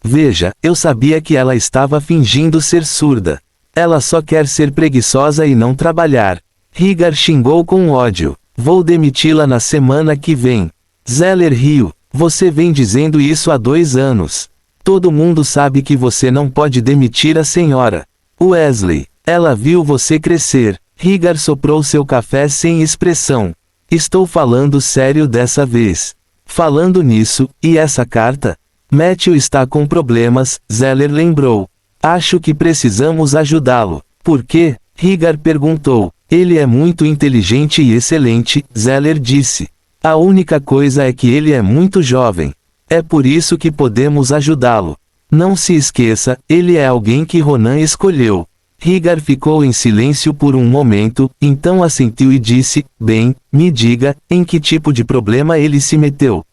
Veja, eu sabia que ela estava fingindo ser surda. Ela só quer ser preguiçosa e não trabalhar. Rhaegar xingou com ódio. Vou demiti-la na semana que vem. Zeller riu. Você vem dizendo isso há 2 anos. Todo mundo sabe que você não pode demitir a senhora Wesley. Ela viu você crescer. Rhaegar soprou seu café sem expressão. Estou falando sério dessa vez. Falando nisso, e essa carta? Matthew está com problemas, Zeller lembrou. Acho que precisamos ajudá-lo. Por quê? Rhaegar perguntou. Ele é muito inteligente e excelente, Zeller disse. A única coisa é que ele é muito jovem. É por isso que podemos ajudá-lo. Não se esqueça, ele é alguém que Ronan escolheu. Rhaegar ficou em silêncio por um momento, então assentiu e disse, bem, me diga, em que tipo de problema ele se meteu.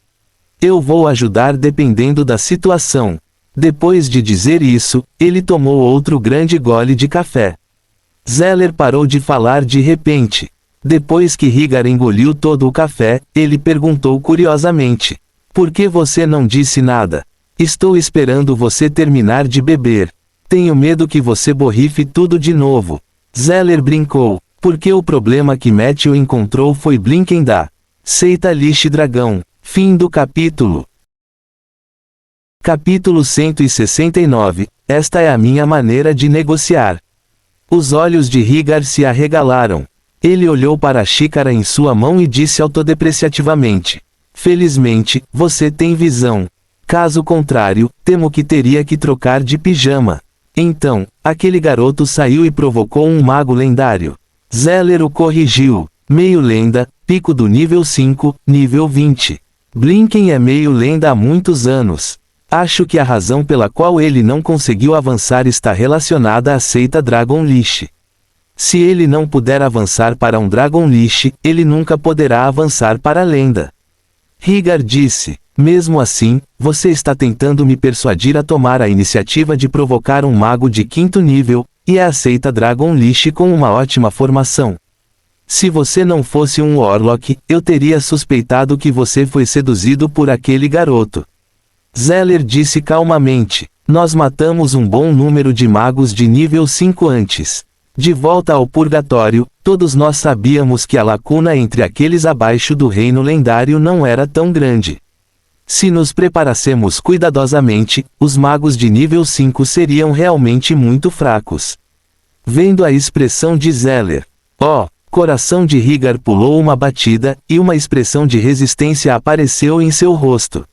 Eu vou ajudar dependendo da situação. Depois de dizer isso, ele tomou outro grande gole de café. Zeller parou de falar de repente. Depois que Rhaegar engoliu todo o café, ele perguntou curiosamente. Por que você não disse nada? Estou esperando você terminar de beber. Tenho medo que você borrife tudo de novo. Zeller brincou. Porque o problema que Matthew encontrou foi Blinken da seita Lixe Dragão. Fim do capítulo. Capítulo 169. Esta é a minha maneira de negociar. Os olhos de Rhaegar se arregalaram. Ele olhou para a xícara em sua mão e disse autodepreciativamente. Felizmente, você tem visão. Caso contrário, temo que teria que trocar de pijama. Então, aquele garoto saiu e provocou um mago lendário. Zeller o corrigiu. Meio lenda, pico do nível 5, nível 20. Blinken é meio lenda há muitos anos. Acho que a razão pela qual ele não conseguiu avançar está relacionada à seita Dragon Lixe. Se ele não puder avançar para um Dragon Lixe, ele nunca poderá avançar para a lenda. Rhaegar disse, mesmo assim, você está tentando me persuadir a tomar a iniciativa de provocar um mago de 5º nível, e é a seita Dragon Lixe com uma ótima formação. Se você não fosse um Warlock, eu teria suspeitado que você foi seduzido por aquele garoto. Zeller disse calmamente. Nós matamos um bom número de magos de nível 5 antes. De volta ao purgatório, todos nós sabíamos que a lacuna entre aqueles abaixo do reino lendário não era tão grande. Se nos preparássemos cuidadosamente, os magos de nível 5 seriam realmente muito fracos. Vendo a expressão de Zeller. Coração de Rhaegar pulou uma batida, e uma expressão de resistência apareceu em seu rosto.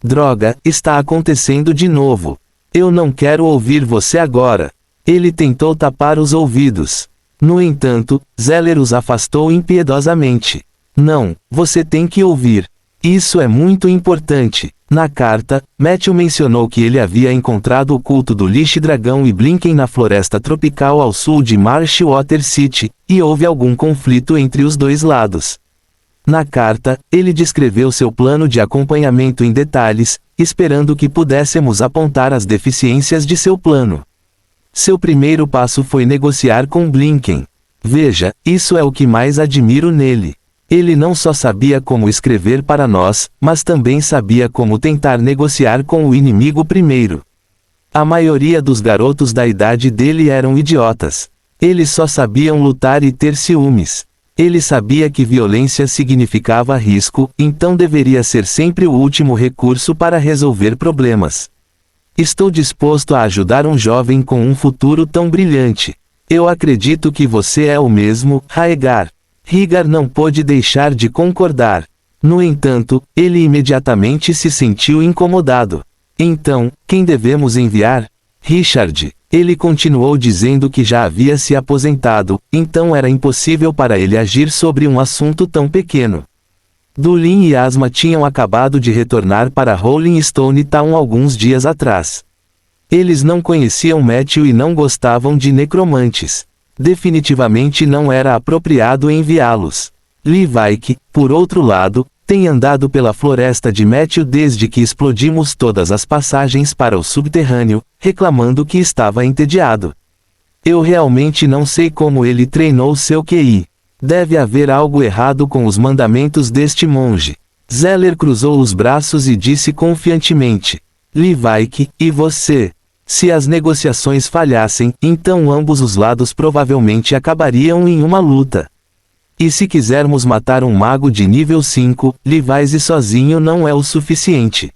Droga, está acontecendo de novo. Eu não quero ouvir você agora. Ele tentou tapar os ouvidos. No entanto, Zeller os afastou impiedosamente. Não, você tem que ouvir. Isso é muito importante. Na carta, Matthew mencionou que ele havia encontrado o culto do Lixe Dragão e Blinken na floresta tropical ao sul de Marshwater City, e houve algum conflito entre os dois lados. Na carta, ele descreveu seu plano de acompanhamento em detalhes, esperando que pudéssemos apontar as deficiências de seu plano. Seu primeiro passo foi negociar com Blinken. Veja, isso é o que mais admiro nele. Ele não só sabia como escrever para nós, mas também sabia como tentar negociar com o inimigo primeiro. A maioria dos garotos da idade dele eram idiotas. Eles só sabiam lutar e ter ciúmes. Ele sabia que violência significava risco, então deveria ser sempre o último recurso para resolver problemas. Estou disposto a ajudar um jovem com um futuro tão brilhante. Eu acredito que você é o mesmo, Haegar. Higar não pôde deixar de concordar. No entanto, ele imediatamente se sentiu incomodado. Então, quem devemos enviar? Richard. Ele continuou dizendo que já havia se aposentado, então era impossível para ele agir sobre um assunto tão pequeno. Dulin e Asma tinham acabado de retornar para Rolling Stone Town alguns dias atrás. Eles não conheciam Matthew e não gostavam de necromantes. Definitivamente não era apropriado enviá-los. Levi, por outro lado, tem andado pela floresta de Matthew desde que explodimos todas as passagens para o subterrâneo, reclamando que estava entediado. Eu realmente não sei como ele treinou seu QI. Deve haver algo errado com os mandamentos deste monge. Zeller cruzou os braços e disse confiantemente: Levi, e você? Se as negociações falhassem, então ambos os lados provavelmente acabariam em uma luta. E se quisermos matar um mago de nível 5, Levi sozinho não é o suficiente.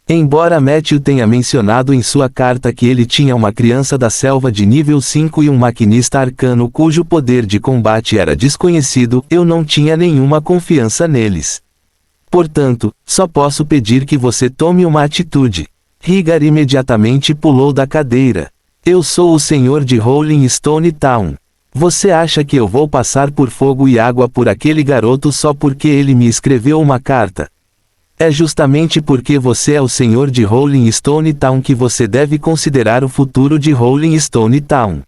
Embora Matthew tenha mencionado em sua carta que ele tinha uma criança da selva de nível 5 e um maquinista arcano cujo poder de combate era desconhecido, eu não tinha nenhuma confiança neles. Portanto, só posso pedir que você tome uma atitude. Higar imediatamente pulou da cadeira. Eu sou o senhor de Rolling Stone Town. Você acha que eu vou passar por fogo e água por aquele garoto só porque ele me escreveu uma carta? É justamente porque você é o senhor de Rolling Stone Town que você deve considerar o futuro de Rolling Stone Town.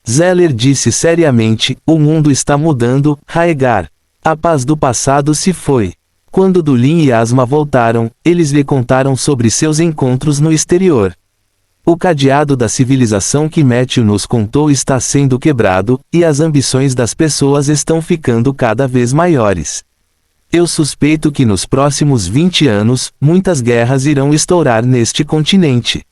Zeller disse seriamente: o mundo está mudando, Haegar. A paz do passado se foi. Quando Dulin e Asma voltaram, eles lhe contaram sobre seus encontros no exterior. O cadeado da civilização que Matthew nos contou está sendo quebrado, e as ambições das pessoas estão ficando cada vez maiores. Eu suspeito que nos próximos 20 anos, muitas guerras irão estourar neste continente.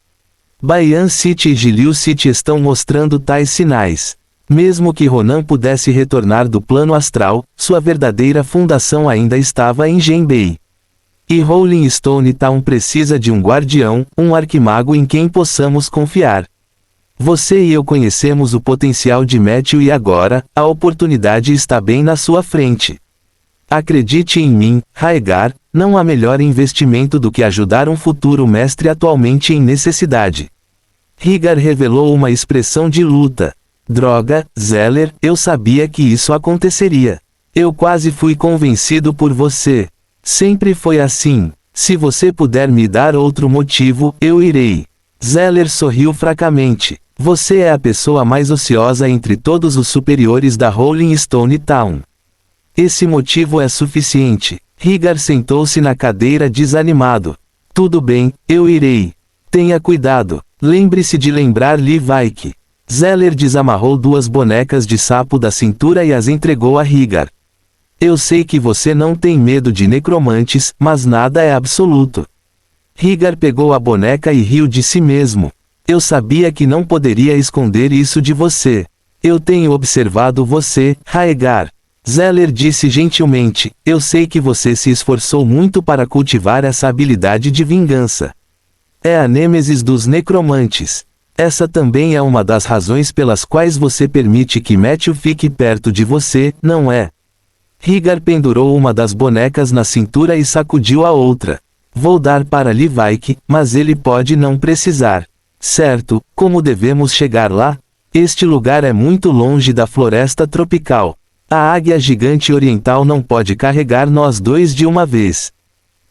Bayan City e Giliu City estão mostrando tais sinais. Mesmo que Ronan pudesse retornar do plano astral, sua verdadeira fundação ainda estava em Genbei. E Rolling Stone Town precisa de um guardião, um arquimago em quem possamos confiar. Você e eu conhecemos o potencial de Matthew e agora, a oportunidade está bem na sua frente. Acredite em mim, Haegar, não há melhor investimento do que ajudar um futuro mestre atualmente em necessidade. Higar revelou uma expressão de luta. Droga, Zeller, eu sabia que isso aconteceria. Eu quase fui convencido por você. Sempre foi assim. Se você puder me dar outro motivo, eu irei. Zeller sorriu fracamente. Você é a pessoa mais ociosa entre todos os superiores da Rolling Stone Town. Esse motivo é suficiente. Higar sentou-se na cadeira desanimado. Tudo bem, eu irei. Tenha cuidado. Lembre-se de lembrar Levi. Zeller desamarrou 2 bonecas de sapo da cintura e as entregou a Higar. Eu sei que você não tem medo de necromantes, mas nada é absoluto. Higar pegou a boneca e riu de si mesmo. Eu sabia que não poderia esconder isso de você. Eu tenho observado você, Haegar. Zeller disse gentilmente: eu sei que você se esforçou muito para cultivar essa habilidade de vingança. É a nêmesis dos necromantes. Essa também é uma das razões pelas quais você permite que Matthew fique perto de você, não é? Higar pendurou uma das bonecas na cintura e sacudiu a outra. Vou dar para Levi, mas ele pode não precisar. Certo, como devemos chegar lá? Este lugar é muito longe da floresta tropical. A águia gigante oriental não pode carregar nós dois de uma vez.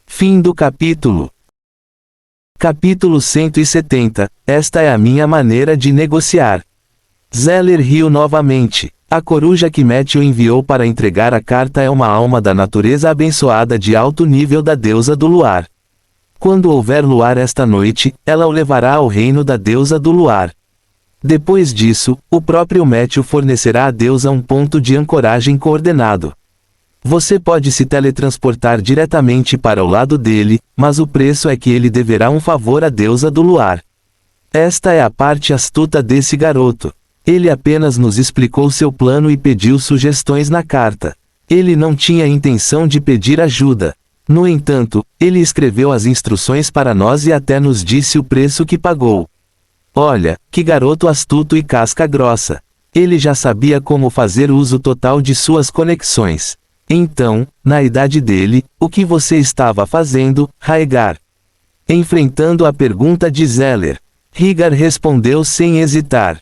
Fim do capítulo. Capítulo 170. Esta é a minha maneira de negociar. Zeller riu novamente. A coruja que Matthew enviou para entregar a carta é uma alma da natureza abençoada de alto nível da deusa do luar. Quando houver luar esta noite, ela o levará ao reino da deusa do luar. Depois disso, o próprio Matthew fornecerá à deusa um ponto de ancoragem coordenado. Você pode se teletransportar diretamente para o lado dele, mas o preço é que ele deverá um favor à deusa do luar. Esta é a parte astuta desse garoto. Ele apenas nos explicou seu plano e pediu sugestões na carta. Ele não tinha intenção de pedir ajuda. No entanto, ele escreveu as instruções para nós e até nos disse o preço que pagou. Olha, que garoto astuto e casca grossa. Ele já sabia como fazer uso total de suas conexões. Então, na idade dele, o que você estava fazendo, Rhaegar? Enfrentando a pergunta de Zeller, Rhaegar respondeu sem hesitar.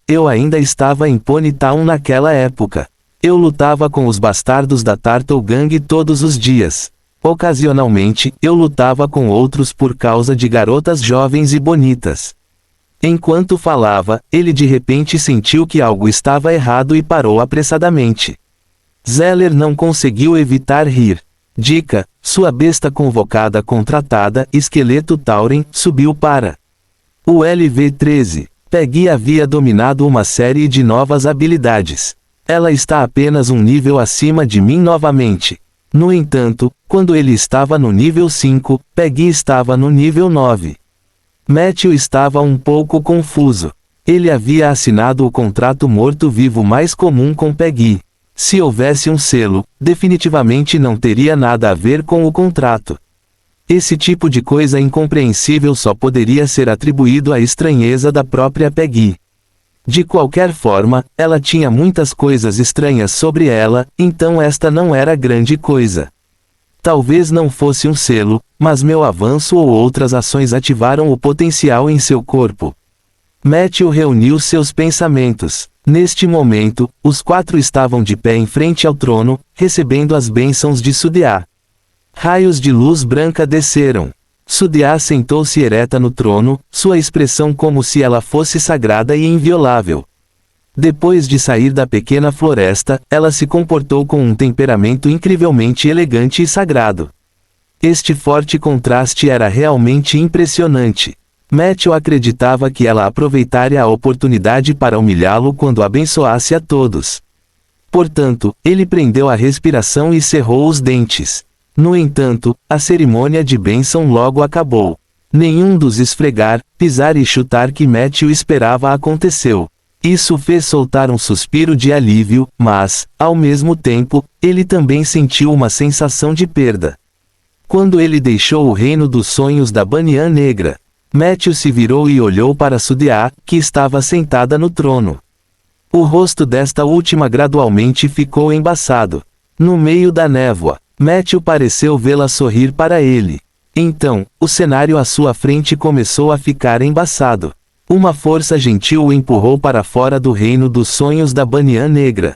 Eu ainda estava em Pony Town naquela época. Eu lutava com os bastardos da Turtle Gang todos os dias. Ocasionalmente, eu lutava com outros por causa de garotas jovens e bonitas. Enquanto falava, ele de repente sentiu que algo estava errado e parou apressadamente. Zeller não conseguiu evitar rir. Dica, sua besta convocada contratada, Esqueleto Tauren, subiu para o LV-13. Peggy havia dominado uma série de novas habilidades. Ela está apenas um nível acima de mim novamente. No entanto, quando ele estava no nível 5, Peggy estava no nível 9. Matthew estava um pouco confuso. Ele havia assinado o contrato morto-vivo mais comum com Peggy. Se houvesse um selo, definitivamente não teria nada a ver com o contrato. Esse tipo de coisa incompreensível só poderia ser atribuído à estranheza da própria Peggy. De qualquer forma, ela tinha muitas coisas estranhas sobre ela, então esta não era grande coisa. Talvez não fosse um selo, mas meu avanço ou outras ações ativaram o potencial em seu corpo. Matthew reuniu seus pensamentos. Neste momento, os 4 estavam de pé em frente ao trono, recebendo as bênçãos de Sudiá. Raios de luz branca desceram. Sudiá sentou-se ereta no trono, sua expressão como se ela fosse sagrada e inviolável. Depois de sair da pequena floresta, ela se comportou com um temperamento incrivelmente elegante e sagrado. Este forte contraste era realmente impressionante. Matthew acreditava que ela aproveitaria a oportunidade para humilhá-lo quando abençoasse a todos. Portanto, ele prendeu a respiração e cerrou os dentes. No entanto, a cerimônia de bênção logo acabou. Nenhum dos esfregar, pisar e chutar que Matthew esperava aconteceu. Isso fez soltar um suspiro de alívio, mas, ao mesmo tempo, ele também sentiu uma sensação de perda. Quando ele deixou o reino dos sonhos da Banyan Negra, Matthew se virou e olhou para Sudiá, que estava sentada no trono. O rosto desta última gradualmente ficou embaçado. No meio da névoa, Matthew pareceu vê-la sorrir para ele. Então, o cenário à sua frente começou a ficar embaçado. Uma força gentil o empurrou para fora do reino dos sonhos da Banyan Negra.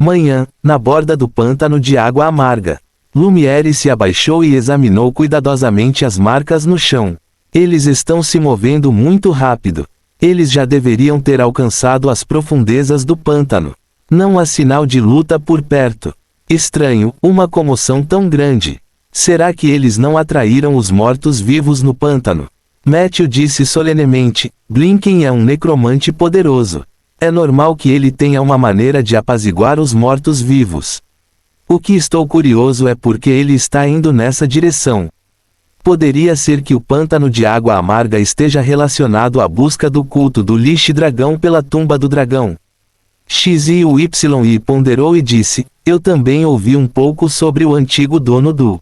Manhã, na borda do pântano de água amarga. Lumiere se abaixou e examinou cuidadosamente as marcas no chão. Eles estão se movendo muito rápido. Eles já deveriam ter alcançado as profundezas do pântano. Não há sinal de luta por perto. Estranho, uma comoção tão grande. Será que eles não atraíram os mortos-vivos no pântano? Matthew disse solenemente, Blinken é um necromante poderoso. É normal que ele tenha uma maneira de apaziguar os mortos-vivos. O que estou curioso é porque ele está indo nessa direção. Poderia ser que o pântano de água amarga esteja relacionado à busca do culto do Lixe-Dragão pela tumba do dragão. XYY ponderou e disse, eu também ouvi um pouco sobre o antigo dono do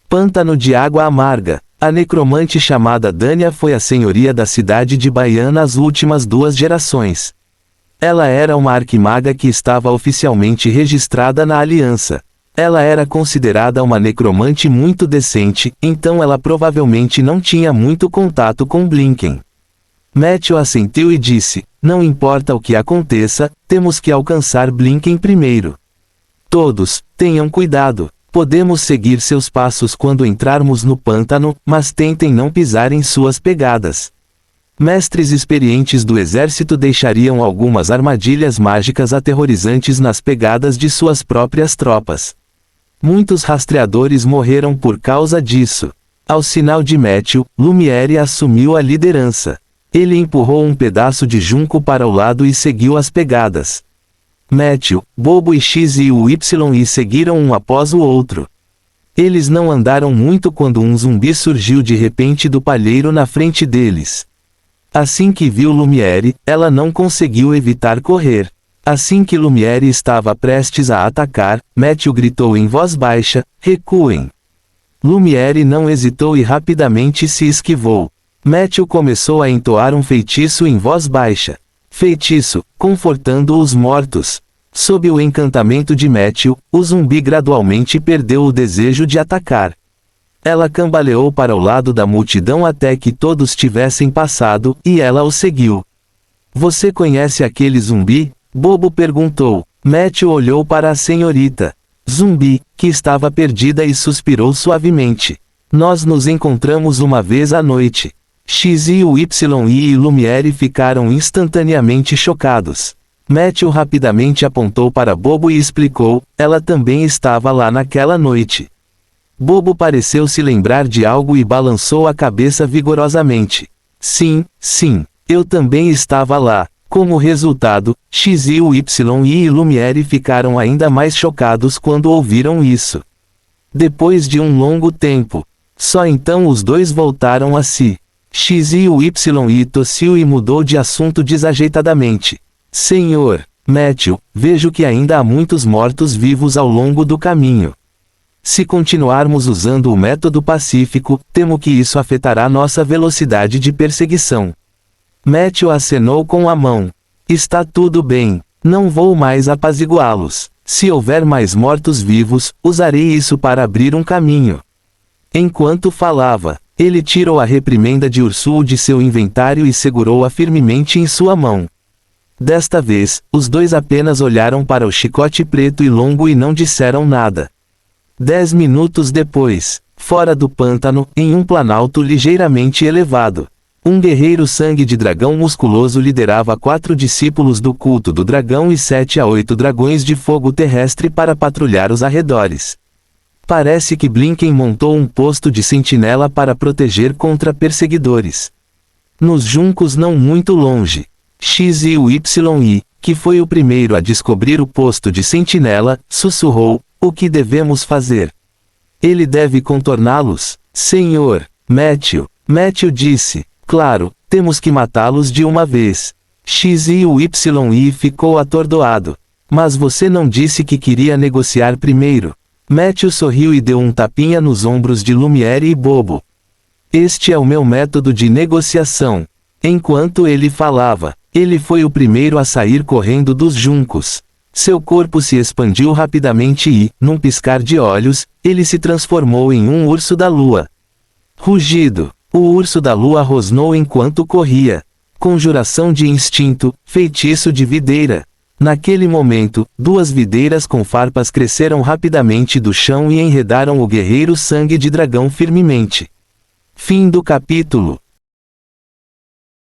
pântano de água amarga. A necromante chamada Dania foi a senhoria da cidade de Baian nas últimas 2 gerações. Ela era uma arquimaga que estava oficialmente registrada na Aliança. Ela era considerada uma necromante muito decente, então ela provavelmente não tinha muito contato com Blinken. Matthew assentiu e disse, não importa o que aconteça, temos que alcançar Blinken primeiro. Todos, tenham cuidado. Podemos seguir seus passos quando entrarmos no pântano, mas tentem não pisar em suas pegadas. Mestres experientes do exército deixariam algumas armadilhas mágicas aterrorizantes nas pegadas de suas próprias tropas. Muitos rastreadores morreram por causa disso. Ao sinal de Matthew, Lumiere assumiu a liderança. Ele empurrou um pedaço de junco para o lado e seguiu as pegadas. Matthew, Bobo e X e o Y seguiram um após o outro. Eles não andaram muito quando um zumbi surgiu de repente do palheiro na frente deles. Assim que viu Lumiere, ela não conseguiu evitar correr. Assim que Lumiere estava prestes a atacar, Matthew gritou em voz baixa: "Recuem!" Lumiere não hesitou e rapidamente se esquivou. Matthew começou a entoar um feitiço em voz baixa. Feitiço, confortando os mortos. Sob o encantamento de Matthew, o zumbi gradualmente perdeu o desejo de atacar. Ela cambaleou para o lado da multidão até que todos tivessem passado, e ela o seguiu. "Você conhece aquele zumbi?" Bobo perguntou. Matthew olhou para a senhorita Zumbi, que estava perdida e suspirou suavemente. "Nós nos encontramos uma vez à noite." X e o Y e Lumiere ficaram instantaneamente chocados. Matthew rapidamente apontou para Bobo e explicou: "Ela também estava lá naquela noite." Bobo pareceu se lembrar de algo e balançou a cabeça vigorosamente. Sim, eu também estava lá." Como resultado, X e o Y e Lumiere ficaram ainda mais chocados quando ouviram isso. Depois de um longo tempo, só então os dois voltaram a si. X e o Y tossiu e mudou de assunto desajeitadamente. "Senhor Matthew, vejo que ainda há muitos mortos-vivos ao longo do caminho. Se continuarmos usando o método pacífico, temo que isso afetará nossa velocidade de perseguição." Matthew acenou com a mão. "Está tudo bem. Não vou mais apaziguá-los. Se houver mais mortos-vivos, usarei isso para abrir um caminho." Enquanto falava, ele tirou a reprimenda de Ursul de seu inventário e segurou-a firmemente em sua mão. Desta vez, os dois apenas olharam para o chicote preto e longo e não disseram nada. 10 minutos depois, fora do pântano, em um planalto ligeiramente elevado, um guerreiro sangue de dragão musculoso liderava 4 discípulos do culto do dragão e 7 a 8 dragões de fogo terrestre para patrulhar os arredores. Parece que Blinken montou um posto de sentinela para proteger contra perseguidores. Nos juncos não muito longe, X e o Y, que foi o primeiro a descobrir o posto de sentinela, sussurrou: "O que devemos fazer?" "Ele deve contorná-los, senhor Matthew." Matthew disse: "Claro, temos que matá-los de uma vez." X e o Y ficou atordoado. "Mas você não disse que queria negociar primeiro?" Matthew sorriu e deu um tapinha nos ombros de Lumiere e Bobo. "Este é o meu método de negociação." Enquanto ele falava, ele foi o primeiro a sair correndo dos juncos. Seu corpo se expandiu rapidamente e, num piscar de olhos, ele se transformou em um urso da lua. Rugido. O urso da lua rosnou enquanto corria. Conjuração de instinto, feitiço de videira. Naquele momento, 2 videiras com farpas cresceram rapidamente do chão e enredaram o guerreiro sangue de dragão firmemente. Fim do capítulo.